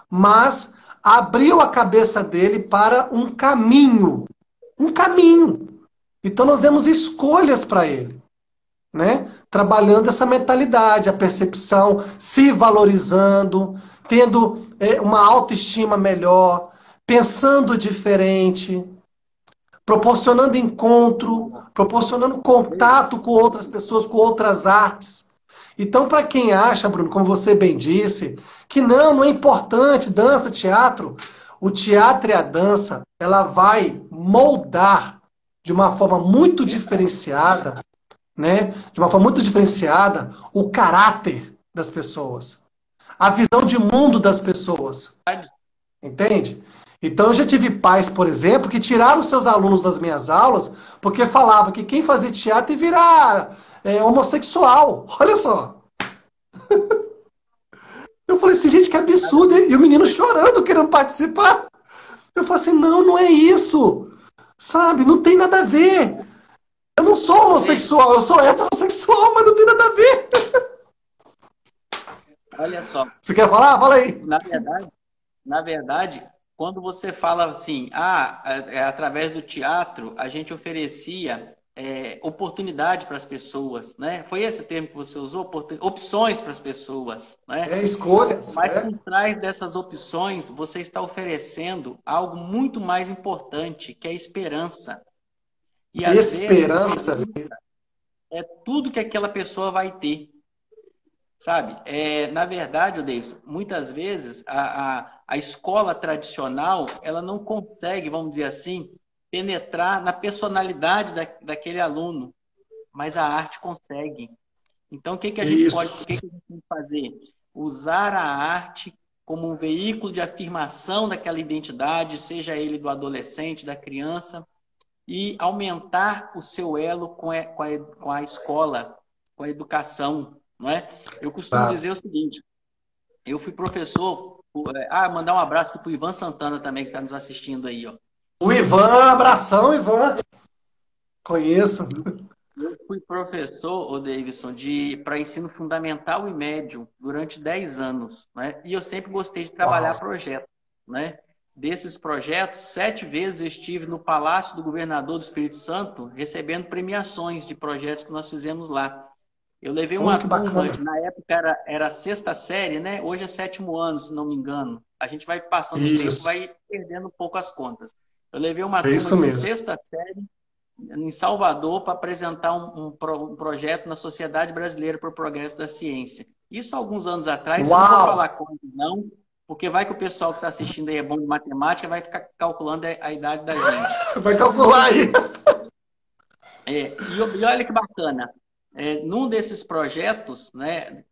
Mas abriu a cabeça dele para um caminho. Um caminho. Então nós demos escolhas para ele, né? Trabalhando essa mentalidade, a percepção, se valorizando, tendo uma autoestima melhor, pensando diferente, proporcionando encontro, proporcionando contato com outras pessoas, com outras artes. Então, para quem acha, Bruno, como você bem disse, que não é importante dança, teatro, o teatro e a dança, ela vai moldar de uma forma muito diferenciada, né? De uma forma muito diferenciada, o caráter das pessoas, a visão de mundo das pessoas, entende? Então eu já tive pais, por exemplo, que tiraram seus alunos das minhas aulas porque falava que quem fazia teatro ia virar homossexual. Olha só. Eu falei assim, gente, que absurdo. E o menino chorando, querendo participar. Eu falei assim, não, não é isso. Sabe, não tem nada a ver. Eu não sou homossexual, eu sou heterossexual, mas não tem nada a ver. Olha só, Você quer falar? Fala aí. na verdade, na verdade, quando você fala assim, através do teatro a gente oferecia oportunidade para as pessoas, né? Foi esse o termo que você usou? Opções para as pessoas, né? É escolhas. Mas por trás dessas opções, você está oferecendo algo muito mais importante, que é a esperança. E às vezes, Esperança. é tudo que aquela pessoa vai ter. Sabe? Na verdade, Davis, muitas vezes a escola tradicional ela não consegue, vamos dizer assim, penetrar na personalidade daquele aluno, mas a arte consegue. Então, o que a gente pode, o Isso. que a gente tem que fazer? Usar a arte como um veículo de afirmação daquela identidade, seja ele do adolescente, da criança, e aumentar o seu elo com a escola, com a educação, não é? Eu costumo Tá. dizer o seguinte, eu fui professor, mandar um abraço aqui para o Ivan Santana também, que está nos assistindo aí, ó. O Ivan, abração, Ivan. Conheço. Eu fui professor, ô Davidson, para ensino fundamental e médio durante 10 anos, né? E eu sempre gostei de trabalhar Uau. projetos, né? Desses projetos, 7 vezes eu estive no Palácio do Governador do Espírito Santo recebendo premiações de projetos que nós fizemos lá. Eu levei Oh, uma que turma, bacana. na época era sexta série, né? Hoje é 7º ano, se não me engano. A gente vai passando o tempo, Isso. vai perdendo um pouco as contas. Eu levei uma É turma isso de mesmo. sexta série em Salvador para apresentar um projeto na Sociedade Brasileira para o Progresso da Ciência. Isso há alguns anos atrás, eu não vou Uau. falar contas, não, porque vai que o pessoal que está assistindo aí é bom de matemática, vai ficar calculando a idade da gente. Vai calcular aí. E olha que bacana, num desses projetos, né,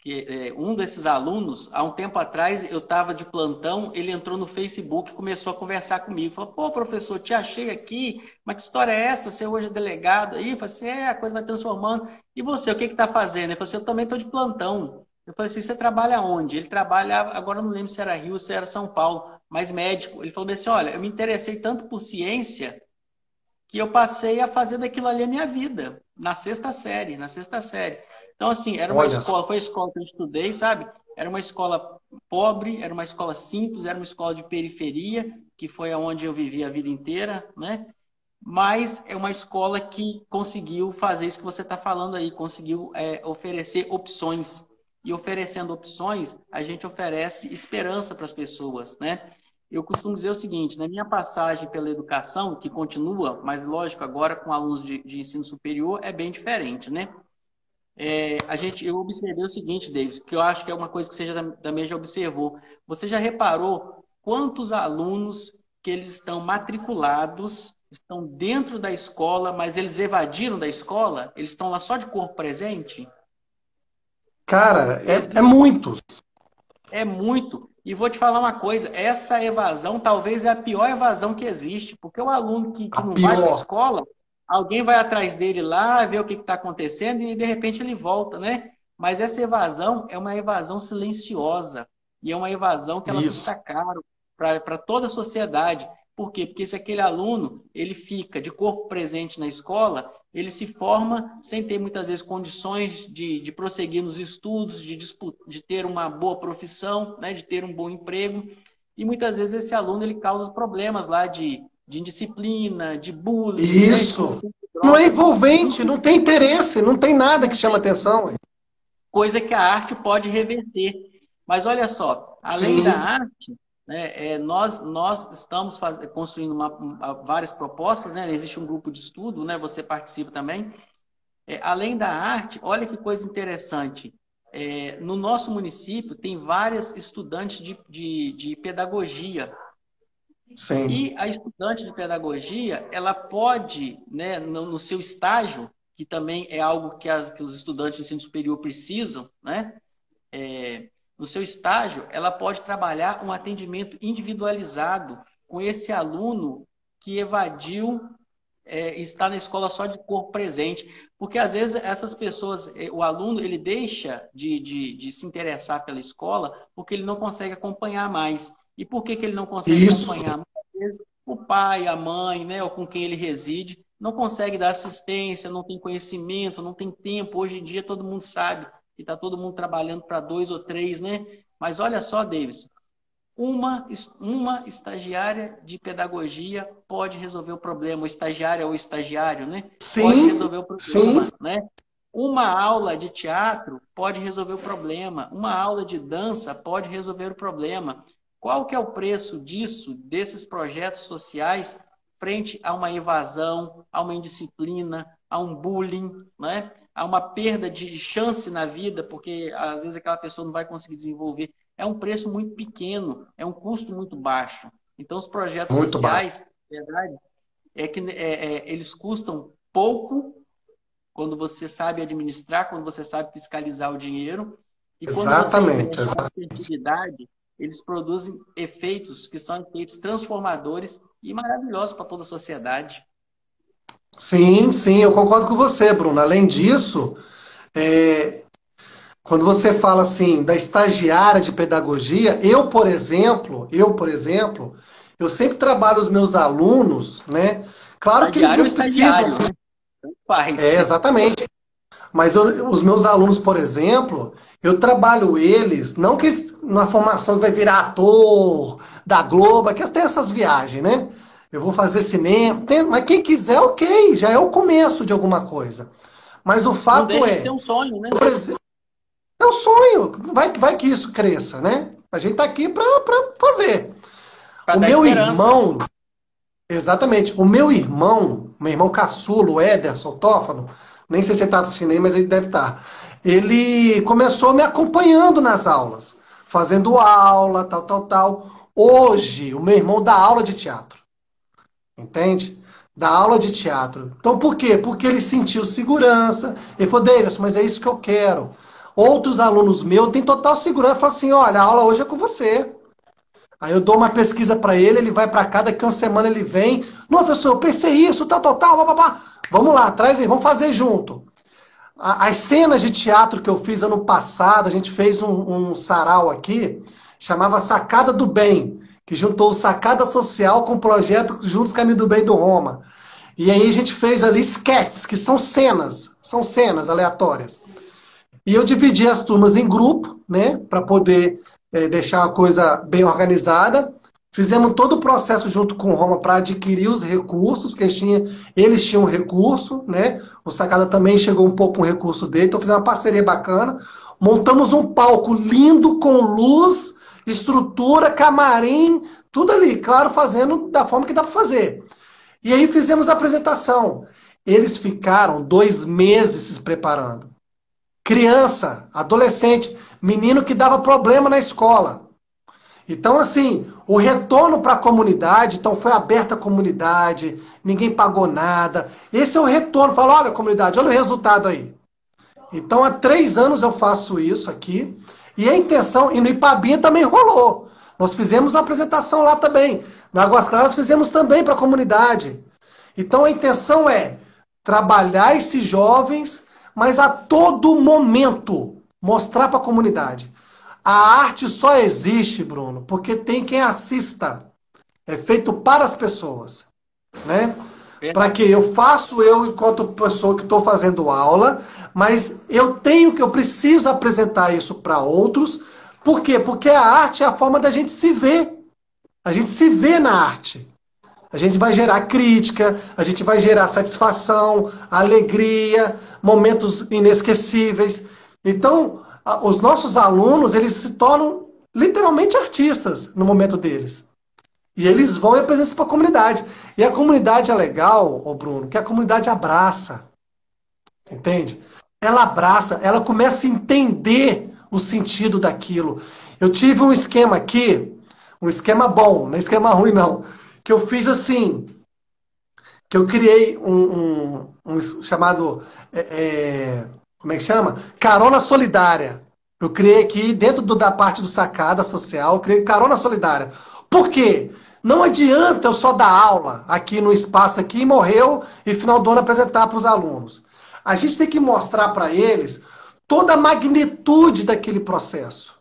um desses alunos, há um tempo atrás, eu estava de plantão, ele entrou no Facebook e começou a conversar comigo. Falou, pô, professor, te achei aqui, mas que história é essa? Você hoje é delegado aí? Eu falei assim, a coisa vai transformando. E você, o que está fazendo? Ele falou assim, eu também estou de plantão. Eu falei assim, você trabalha onde? Ele trabalha, agora eu não lembro se era Rio, se era São Paulo, mas médico. Ele falou assim, olha, eu me interessei tanto por ciência que eu passei a fazer daquilo ali a minha vida, na sexta série. Então, assim, era uma Olha só. escola, foi a escola que eu estudei, sabe? Era uma escola pobre, era uma escola simples, era uma escola de periferia, que foi onde eu vivi a vida inteira, né? Mas é uma escola que conseguiu fazer isso que você está falando aí, conseguiu oferecer opções. E oferecendo opções, a gente oferece esperança para as pessoas, né? Eu costumo dizer o seguinte, na minha passagem pela educação, que continua, mas lógico, agora com alunos de ensino superior, é bem diferente, né? Eu observei o seguinte, Davis, que eu acho que é uma coisa que você também já observou. Você já reparou quantos alunos que eles estão matriculados, estão dentro da escola, mas eles evadiram da escola? Eles estão lá só de corpo presente? Cara, é Existe, muitos. é muito. E vou te falar uma coisa, essa evasão talvez é a pior evasão que existe, porque o aluno que A não vai para a pior. escola, alguém vai atrás dele lá, vê o que está acontecendo e de repente ele volta, né? Mas essa evasão é uma evasão silenciosa e é uma evasão que ela Isso. custa caro para toda a sociedade. Por quê? Porque se aquele aluno ele fica de corpo presente na escola, ele se forma sem ter muitas vezes condições de prosseguir nos estudos, de ter uma boa profissão, né, de ter um bom emprego. E muitas vezes esse aluno ele causa problemas lá de indisciplina, de bullying, né, de Isso. consumo de Não é drogas, envolvente, não tem interesse, não tem nada que não chama tem atenção. Ué. coisa que a arte pode reverter. Mas olha só, além da Sim, arte, né, nós estamos construindo várias propostas, né? Existe um grupo de estudo, né? Você participa também. Além da arte, olha que coisa interessante. No nosso município tem várias estudantes de pedagogia. sim. E a estudante de pedagogia, ela pode, né, no seu estágio, que também é algo que os estudantes de ensino superior precisam, né? No seu estágio, ela pode trabalhar um atendimento individualizado com esse aluno que evadiu estar na escola só de corpo presente. Porque, às vezes, essas pessoas, o aluno, ele deixa de se interessar pela escola porque ele não consegue acompanhar mais. E por que ele não consegue Isso. acompanhar? Muitas vezes, o pai, a mãe, né, ou com quem ele reside, não consegue dar assistência, não tem conhecimento, não tem tempo. Hoje em dia, todo mundo sabe que está todo mundo trabalhando para dois ou três, né? Mas olha só, Davis, uma estagiária de pedagogia pode resolver o problema, o estagiário ou estagiário, né? Pode Sim, resolver o sim. problema, né? Uma aula de teatro pode resolver o problema, uma aula de dança pode resolver o problema. Qual que é o preço disso, desses projetos sociais, frente a uma evasão, a uma indisciplina, a um bullying, né? A uma perda de chance na vida, porque às vezes aquela pessoa não vai conseguir desenvolver. É um preço muito pequeno, é um custo muito baixo. Então, os projetos Muito baixo. sociais, na verdade, eles custam pouco quando você sabe administrar, quando você sabe fiscalizar o dinheiro, e quando você Exatamente, investe com exatamente. assertividade, eles produzem efeitos que são efeitos transformadores e maravilhosos para toda a sociedade. Sim, sim, eu concordo com você, Bruno. Além disso, é, quando você fala assim da estagiária de pedagogia, eu sempre trabalho os meus alunos, né? Claro que eles Estagiário ou não precisam, estagiário, né? Faz. exatamente. Mas os meus alunos, por exemplo, eu trabalho eles, não que na formação que vai virar ator da Globo, que tem essas viagens, né? Eu vou fazer cinema, mas quem quiser, ok, já é o começo de alguma coisa. Mas o Não fato deixa de ser é, um sonho, né? por exemplo, é um sonho, vai que isso cresça, né? A gente tá aqui para fazer. Para O dar meu esperança. irmão, exatamente, meu irmão caçula, o Ederson Tófano, nem sei se ele está assistindo aí, mas ele deve estar. Ele começou me acompanhando nas aulas, fazendo aula, tal, tal, tal. Hoje, o meu irmão dá aula de teatro, entende? Dá aula de teatro. Então, por quê? Porque ele sentiu segurança. Ele falou, Davidson, mas é isso que eu quero. Outros alunos meus têm total segurança. Falam assim, olha, a aula hoje é com você. Aí eu dou uma pesquisa para ele vai para cá, daqui uma semana ele vem. Não, professor, eu pensei isso, tal, tal, tal, babá. Vamos lá, traz aí, vamos fazer junto. As cenas de teatro que eu fiz ano passado, a gente fez um sarau aqui, chamava Sacada do Bem, que juntou o Sacada Social com o projeto Juntos Caminho do Bem do Roma. E aí a gente fez ali sketches, que são cenas aleatórias. E eu dividi as turmas em grupo, né, para poder deixar a coisa bem organizada. Fizemos todo o processo junto com o Roma para adquirir os recursos, que eles tinham recurso, né? O Sacada também chegou um pouco com o recurso dele, então fizemos uma parceria bacana. Montamos um palco lindo, com luz, estrutura, camarim, tudo ali, claro, fazendo da forma que dá para fazer. E aí fizemos a apresentação. Eles ficaram 2 meses se preparando. Criança, adolescente, menino que dava problema na escola. Então, assim, o retorno para a comunidade, então foi aberta a comunidade, ninguém pagou nada. Esse é o retorno. Fala, olha, comunidade, olha o resultado aí. Então, há 3 anos eu faço isso aqui. E a intenção, e no Ipabinha também rolou. Nós fizemos uma apresentação lá também. Na Águas Claras fizemos também para a comunidade. Então, a intenção é trabalhar esses jovens, mas a todo momento mostrar para a comunidade. A arte só existe, Bruno, porque tem quem assista. É feito para as pessoas, né? Para que eu faço eu enquanto pessoa que estou fazendo aula, mas eu preciso apresentar isso para outros. Por quê? Porque a arte é a forma da gente se ver. A gente se vê na arte. A gente vai gerar crítica, a gente vai gerar satisfação, alegria, momentos inesquecíveis. Então, os nossos alunos, eles se tornam literalmente artistas no momento deles. E eles vão e apresentam isso para a comunidade. E a comunidade é legal, ô Bruno, que a comunidade abraça. Entende? Ela abraça, ela começa a entender o sentido daquilo. Eu tive um esquema aqui, um esquema bom, não é esquema ruim não, que eu fiz assim, que eu criei um chamado, como é que chama? Carona Solidária. Eu criei aqui, dentro da parte do Sacada Social, eu criei Carona Solidária. Por quê? Não adianta eu só dar aula aqui no espaço aqui, morreu, e final do ano apresentar para os alunos. A gente tem que mostrar para eles toda a magnitude daquele processo.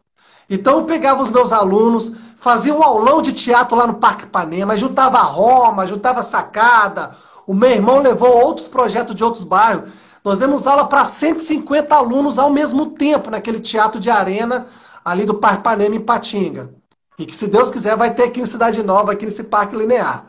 Então eu pegava os meus alunos, fazia um aulão de teatro lá no Parque Ipanema, juntava a Roma, juntava a Sacada, o meu irmão levou outros projetos de outros bairros. Nós demos aula para 150 alunos ao mesmo tempo, naquele teatro de arena ali do Parque Ipanema em Patinga. E que, se Deus quiser, vai ter aqui em Cidade Nova, aqui nesse Parque Linear.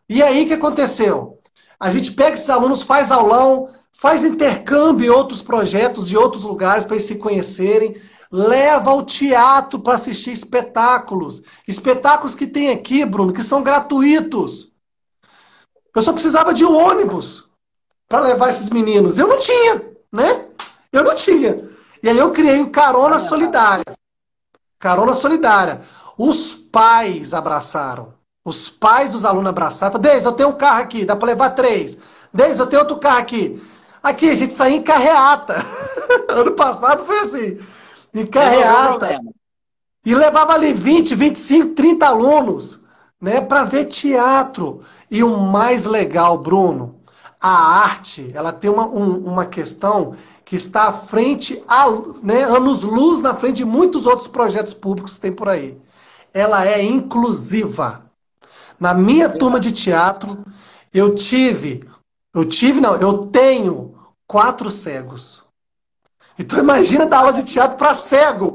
E aí, o que aconteceu? A gente pega esses alunos, faz aulão, faz intercâmbio em outros projetos e outros lugares para eles se conhecerem, leva ao teatro para assistir espetáculos. Espetáculos que tem aqui, Bruno, que são gratuitos. Eu só precisava de um ônibus para levar esses meninos. Eu não tinha, né? Eu não tinha. E aí eu criei o Carona Solidária. Carona Solidária. Os pais abraçaram. Os pais dos alunos abraçaram. Falaram, Deise, eu tenho um carro aqui, dá para levar 3. Deise, eu tenho outro carro aqui. Aqui, a gente saía em carreata. Ano passado foi assim. Em carreata. E levava ali 20, 25, 30 alunos, né, para ver teatro. E o mais legal, Bruno, a arte, ela tem uma questão que está à frente, né, anos-luz na frente de muitos outros projetos públicos que tem por aí. Ela é inclusiva. Na minha turma de teatro, eu tenho 4 cegos. Então imagina dar aula de teatro para cego.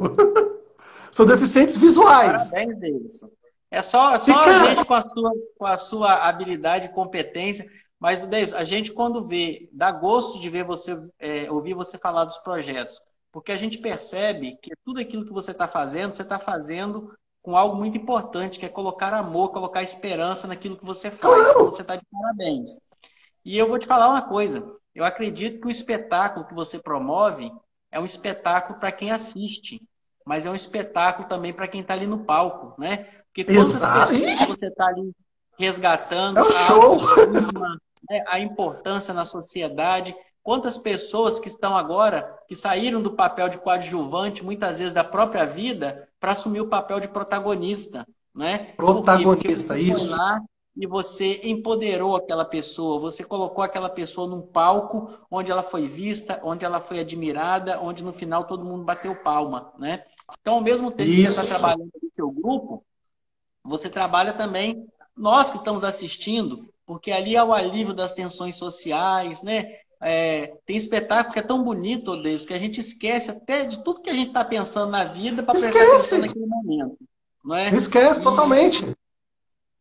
São deficientes visuais. Parabéns, Davidson. É só a gente com a sua habilidade e competência. Mas, Davidson, a gente quando vê, dá gosto de ver você, ouvir você falar dos projetos. Porque a gente percebe que tudo aquilo que você está fazendo com algo muito importante, que é colocar amor, colocar esperança naquilo que você faz. Claro. Então, você está de parabéns. E eu vou te falar uma coisa. Eu acredito que o espetáculo que você promove é um espetáculo para quem assiste, mas é um espetáculo também para quem está ali no palco, né? Porque quantas pessoas que você está ali resgatando a importância na sociedade, quantas pessoas que estão agora, que saíram do papel de coadjuvante, muitas vezes da própria vida, para assumir o papel de protagonista, né? Protagonista, porque isso. foi lá e você empoderou aquela pessoa, você colocou aquela pessoa num palco onde ela foi vista, onde ela foi admirada, onde no final todo mundo bateu palma, né? Então, ao mesmo tempo que você está trabalhando no seu grupo, você trabalha também, nós que estamos assistindo, porque ali é o alívio das tensões sociais, né? Tem espetáculo que é tão bonito, oh Deus, que a gente esquece até de tudo que a gente está pensando na vida para prestar atenção naquele momento. Não é? Esquece totalmente.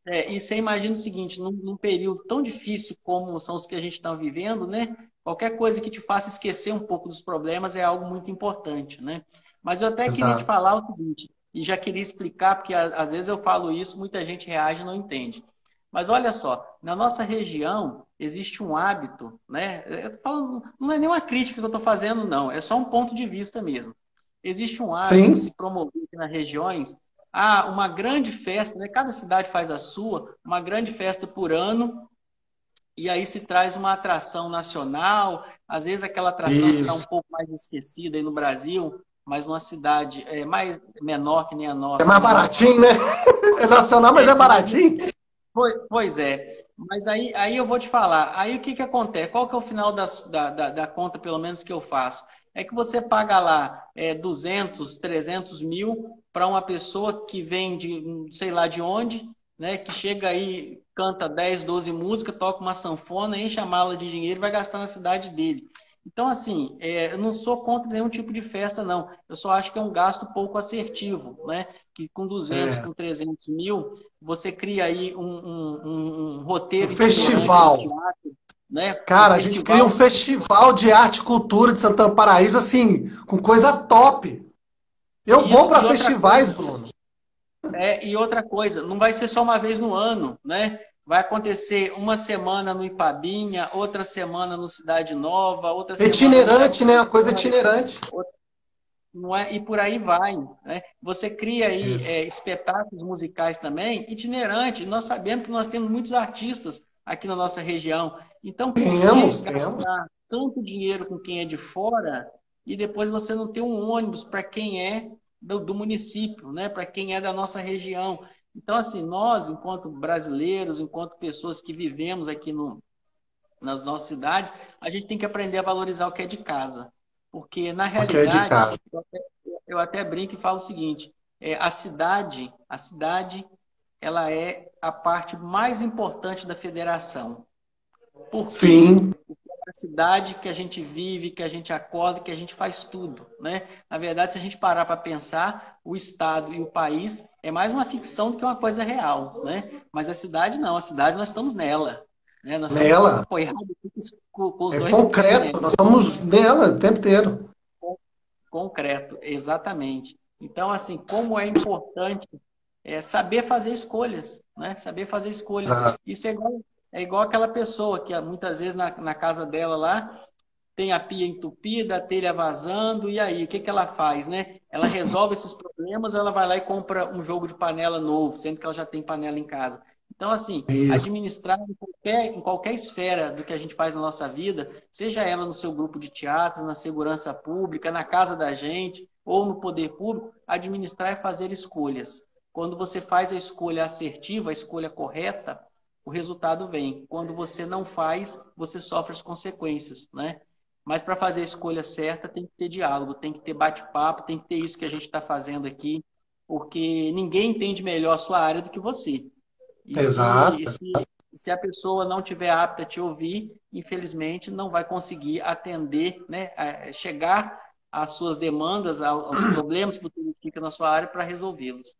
E você imagina o seguinte, num período tão difícil como são os que a gente está vivendo, né? Qualquer coisa que te faça esquecer um pouco dos problemas é algo muito importante, né? Mas eu até queria te Exato. falar o seguinte, e já queria explicar, porque às vezes eu falo isso, muita gente reage e não entende. Mas olha só, na nossa região existe um hábito, né? Eu tô falando, não é nenhuma crítica que eu estou fazendo, não, é só um ponto de vista mesmo. Existe um hábito se Sim, promover aqui nas regiões uma grande festa, né? Cada cidade faz a sua, uma grande festa por ano, e aí se traz uma atração nacional, às vezes aquela atração que está um isso. pouco mais esquecida aí no Brasil, mas numa cidade mais menor que nem a É nossa, mais menor que baratinho, né? É nacional, mas é mas baratinho. pois é. Mas aí eu vou te falar. Aí o que acontece? Qual que é o final da conta, pelo menos, que eu faço? É que você paga lá 200, 300 mil para uma pessoa que vem de sei lá de onde, né? Que chega aí, canta 10, 12 músicas, toca uma sanfona, enche a mala de dinheiro e vai gastar na cidade dele. Então, assim, eu não sou contra nenhum tipo de festa, não. Eu só acho que é um gasto pouco assertivo, né? Que com 200, É. com 300 mil, você cria aí um Um roteiro itinerante de festival. teatro, né? Um Cara, a gente cria um festival. festival de arte e cultura de Santana Paraíso, assim, com coisa top. Eu vou Isso, para festivais, Bruno. e outra coisa, não vai ser só uma vez no ano, né? Vai acontecer uma semana no Ipabinha, outra semana no Cidade Nova, outra semana no Lago Itinerante, da né? Uma coisa Vitória, itinerante. não é? E por aí vai, né? Você cria aí Isso. espetáculos musicais também, itinerante. Nós sabemos que nós temos muitos artistas aqui na nossa região. Então, por que Temos. gastar tanto dinheiro com quem é de fora e depois você não ter um ônibus para quem é do município, né? Para quem é da nossa região? Então, assim, nós, enquanto brasileiros, enquanto pessoas que vivemos aqui nas nossas cidades, a gente tem que aprender a valorizar o que é de casa. Porque, na Porque é de realidade, casa. eu até brinco e falo o seguinte, a cidade, ela é a parte mais importante da federação. Por quê? Sim, A cidade que a gente vive, que a gente acorda, que a gente faz tudo, né? Na verdade, se a gente parar para pensar, o Estado e o país é mais uma ficção do que uma coisa real, né? Mas a cidade não, a cidade nós estamos nela, né? Nós estamos nela. apoiados com os É dois pés nela. concreto. Nós estamos nela o tempo inteiro. Concreto, exatamente. Então, assim, como é importante saber fazer escolhas, né? Saber fazer escolhas. Exato. Isso é igual aquela pessoa que muitas vezes na casa dela lá tem a pia entupida, a telha vazando, e aí, o que ela faz, né? Ela resolve esses problemas ou ela vai lá e compra um jogo de panela novo, sendo que ela já tem panela em casa. Então, assim, Isso. administrar em qualquer esfera do que a gente faz na nossa vida, seja ela no seu grupo de teatro, na segurança pública, na casa da gente, ou no poder público, administrar é fazer escolhas. Quando você faz a escolha assertiva, a escolha correta, o resultado vem. Quando você não faz, você sofre as consequências, né? Mas para fazer a escolha certa, tem que ter diálogo, tem que ter bate-papo, tem que ter isso que a gente está fazendo aqui, porque ninguém entende melhor a sua área do que você. E se, e Exato. se, se a pessoa não tiver apta a te ouvir, infelizmente não vai conseguir atender, né, chegar às suas demandas, aos problemas que você identifica na sua área para resolvê-los.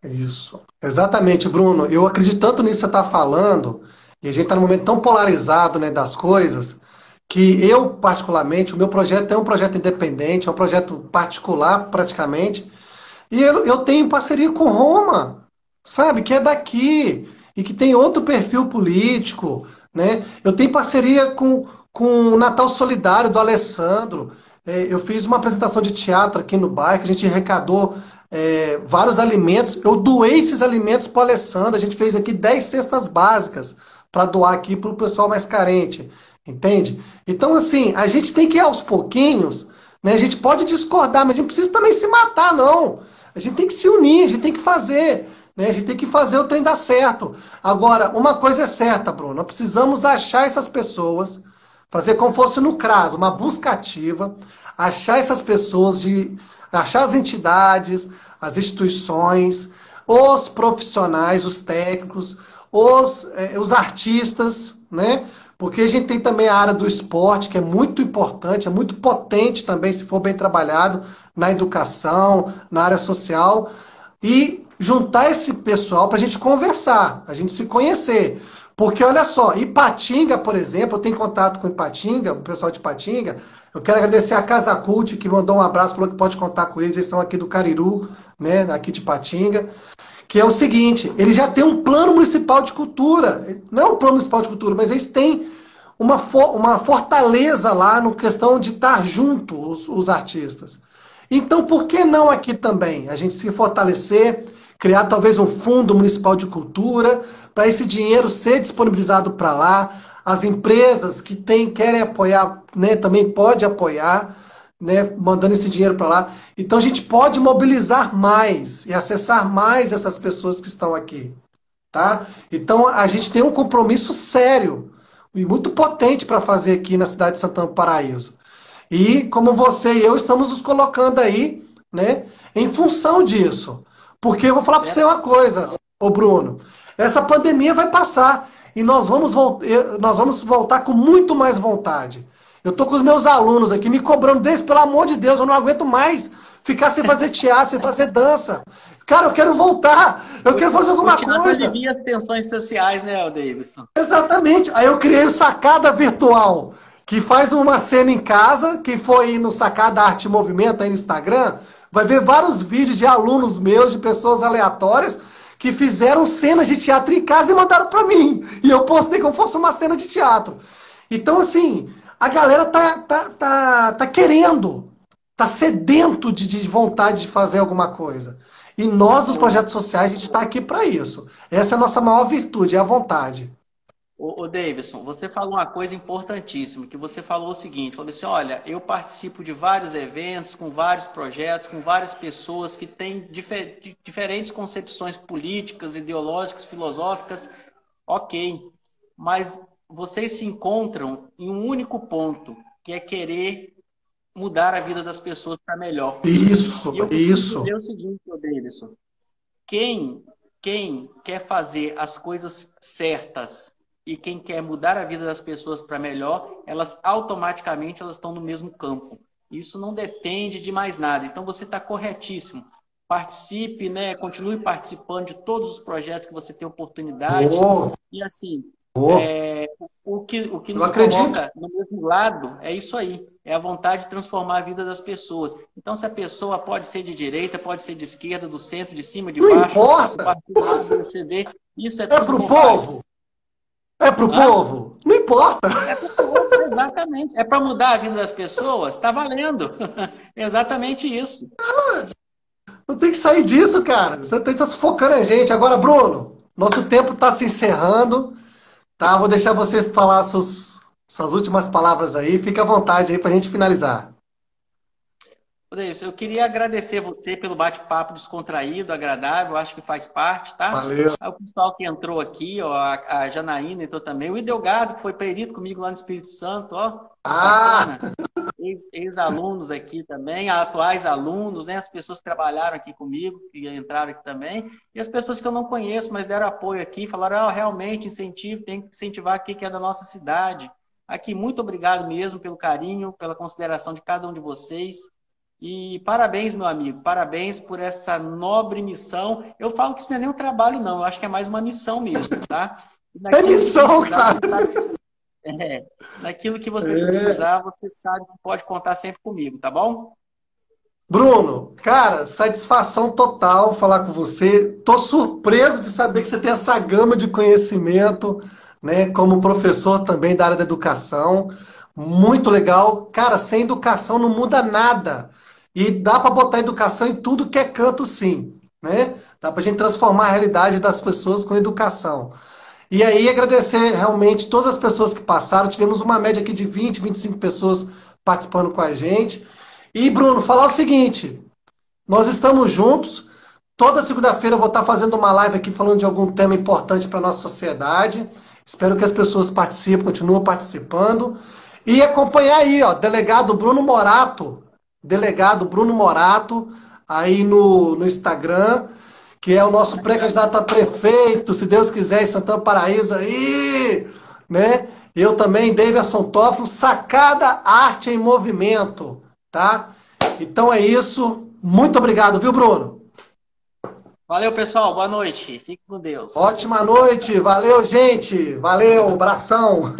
Isso. Exatamente, Bruno. Eu acredito tanto nisso que você está falando, e a gente está num momento tão polarizado, né, das coisas, que eu, particularmente, o meu projeto é um projeto independente, é um projeto particular, praticamente, e eu tenho parceria com Roma, sabe, que é daqui, e que tem outro perfil político, né? Eu tenho parceria com o Natal Solidário do Alessandro. Eu fiz uma apresentação de teatro aqui no bairro, que a gente arrecadou vários alimentos. Eu doei esses alimentos para o Alessandro. A gente fez aqui 10 cestas básicas para doar aqui para o pessoal mais carente. Entende? Então, assim, a gente tem que ir aos pouquinhos, né? A gente pode discordar, mas a gente não precisa também se matar, não. A gente tem que se unir, a gente tem que fazer. Né? A gente tem que fazer o trem dar certo. Agora, uma coisa é certa, Bruno. Nós precisamos achar essas pessoas, fazer como fosse no CRAS, uma busca ativa, achar essas pessoas, achar as entidades, as instituições, os profissionais, os técnicos, os artistas, né? Porque a gente tem também a área do esporte, que é muito importante, é muito potente também, se for bem trabalhado, na educação, na área social. E juntar esse pessoal para a gente conversar, a gente se conhecer. Porque olha só, Ipatinga, por exemplo, eu tenho contato com Ipatinga, o pessoal de Ipatinga. Eu quero agradecer a Casa Cult, que mandou um abraço, falou que pode contar com eles, eles são aqui do Cariru, né, aqui de Ipatinga. Que é o seguinte, eles já têm um plano municipal de cultura. Não é um plano municipal de cultura, mas eles têm uma fortaleza lá no questão de estar junto os artistas. Então, por que não aqui também? A gente se fortalecer, criar talvez um fundo municipal de cultura, para esse dinheiro ser disponibilizado para lá. As empresas que querem apoiar, né, também pode apoiar, né, mandando esse dinheiro para lá. Então a gente pode mobilizar mais e acessar mais essas pessoas que estão aqui, tá? Então a gente tem um compromisso sério e muito potente para fazer aqui na cidade de Santana do Paraíso. E como você e eu estamos nos colocando aí, né, em função disso. Porque eu vou falar para você uma coisa, ô Bruno, essa pandemia vai passar e nós vamos voltar com muito mais vontade. Eu tô com os meus alunos aqui me cobrando desse, pelo amor de Deus, eu não aguento mais ficar sem fazer teatro, sem fazer dança. Cara, eu quero voltar, eu quero fazer alguma O teatro coisa. alivia as tensões sociais, né, Davidson? Exatamente. Aí eu criei o Sacada Virtual, que faz uma cena em casa. Quem for aí no Sacada Arte e Movimento aí no Instagram, vai ver vários vídeos de alunos meus, de pessoas aleatórias, que fizeram cenas de teatro em casa e mandaram para mim. E eu postei como fosse uma cena de teatro. Então, assim, a galera tá querendo, tá sedento de vontade de fazer alguma coisa. E nós, dos projetos sociais, a gente está aqui para isso. Essa é a nossa maior virtude, é a vontade. Davidson, você falou uma coisa importantíssima, que você falou o seguinte, falou assim, olha, eu participo de vários eventos, com vários projetos, com várias pessoas que têm diferentes concepções políticas, ideológicas, filosóficas, ok, mas vocês se encontram em um único ponto, que é querer mudar a vida das pessoas para melhor. Isso, E eu costumo isso. dizer o seguinte, Davidson, quem, quem quer fazer as coisas certas e quem quer mudar a vida das pessoas para melhor, elas automaticamente elas estão no mesmo campo. Isso não depende de mais nada. Então você está corretíssimo. Participe, né? Continue participando de todos os projetos que você tem oportunidade. Oh, E assim, oh, o que eu nos acredito. coloca no mesmo lado é isso aí. É a vontade de transformar a vida das pessoas. Então, se a pessoa pode ser de direita, pode ser de esquerda, do centro, de cima, de Não baixo, do importa. partido A, do CD, isso é É tudo pro bobagem. povo. É pro Hã? povo. Não importa. É para o povo, exatamente. É para mudar a vida das pessoas? Está valendo. Exatamente isso. Não tem que sair disso, cara. Você tem que estar sufocando a gente. Agora, Bruno, nosso tempo está se encerrando. Tá? Vou deixar você falar suas últimas palavras aí. Fique à vontade aí para a gente finalizar. Eu queria agradecer você pelo bate-papo descontraído, agradável, acho que faz parte, tá? Valeu. Aí o pessoal que entrou aqui, ó, a Janaína entrou também, o Idelgado, que foi perito comigo lá no Espírito Santo, ó, Ah, bacana. Ex-alunos aqui também, atuais alunos, né? As pessoas que trabalharam aqui comigo, que entraram aqui também, e as pessoas que eu não conheço, mas deram apoio aqui, falaram, realmente, incentivo, tem que incentivar aqui que é da nossa cidade. Aqui, muito obrigado mesmo pelo carinho, pela consideração de cada um de vocês. E parabéns, meu amigo, parabéns por essa nobre missão. Eu falo que isso não é nem um trabalho, não, eu acho que é mais uma missão mesmo, tá? E é naquilo que missão, precisar, cara. naquilo que você precisar, você sabe que pode contar sempre comigo, tá bom? Bruno, cara, satisfação total falar com você. Tô surpreso de saber que você tem essa gama de conhecimento, né, como professor também da área da educação. Muito legal. Cara, sem educação não muda nada. E dá para botar educação em tudo que é canto, sim, né? Dá para a gente transformar a realidade das pessoas com educação. E aí agradecer realmente todas as pessoas que passaram. Tivemos uma média aqui de 20, 25 pessoas participando com a gente. E, Bruno, falar o seguinte: nós estamos juntos. Toda segunda-feira eu vou estar fazendo uma live aqui falando de algum tema importante para a nossa sociedade. Espero que as pessoas participem, continuem participando. E acompanhar aí, ó, delegado Bruno Morato, aí no Instagram, que é o nosso pré-candidato a prefeito, se Deus quiser, em Santana do Paraíso aí, né? Eu também, Davidson Toffolo, Sacada Arte em Movimento, tá? Então é isso. Muito obrigado, viu, Bruno? Valeu, pessoal. Boa noite. Fique com Deus. Ótima noite. Valeu, gente. Valeu, abração.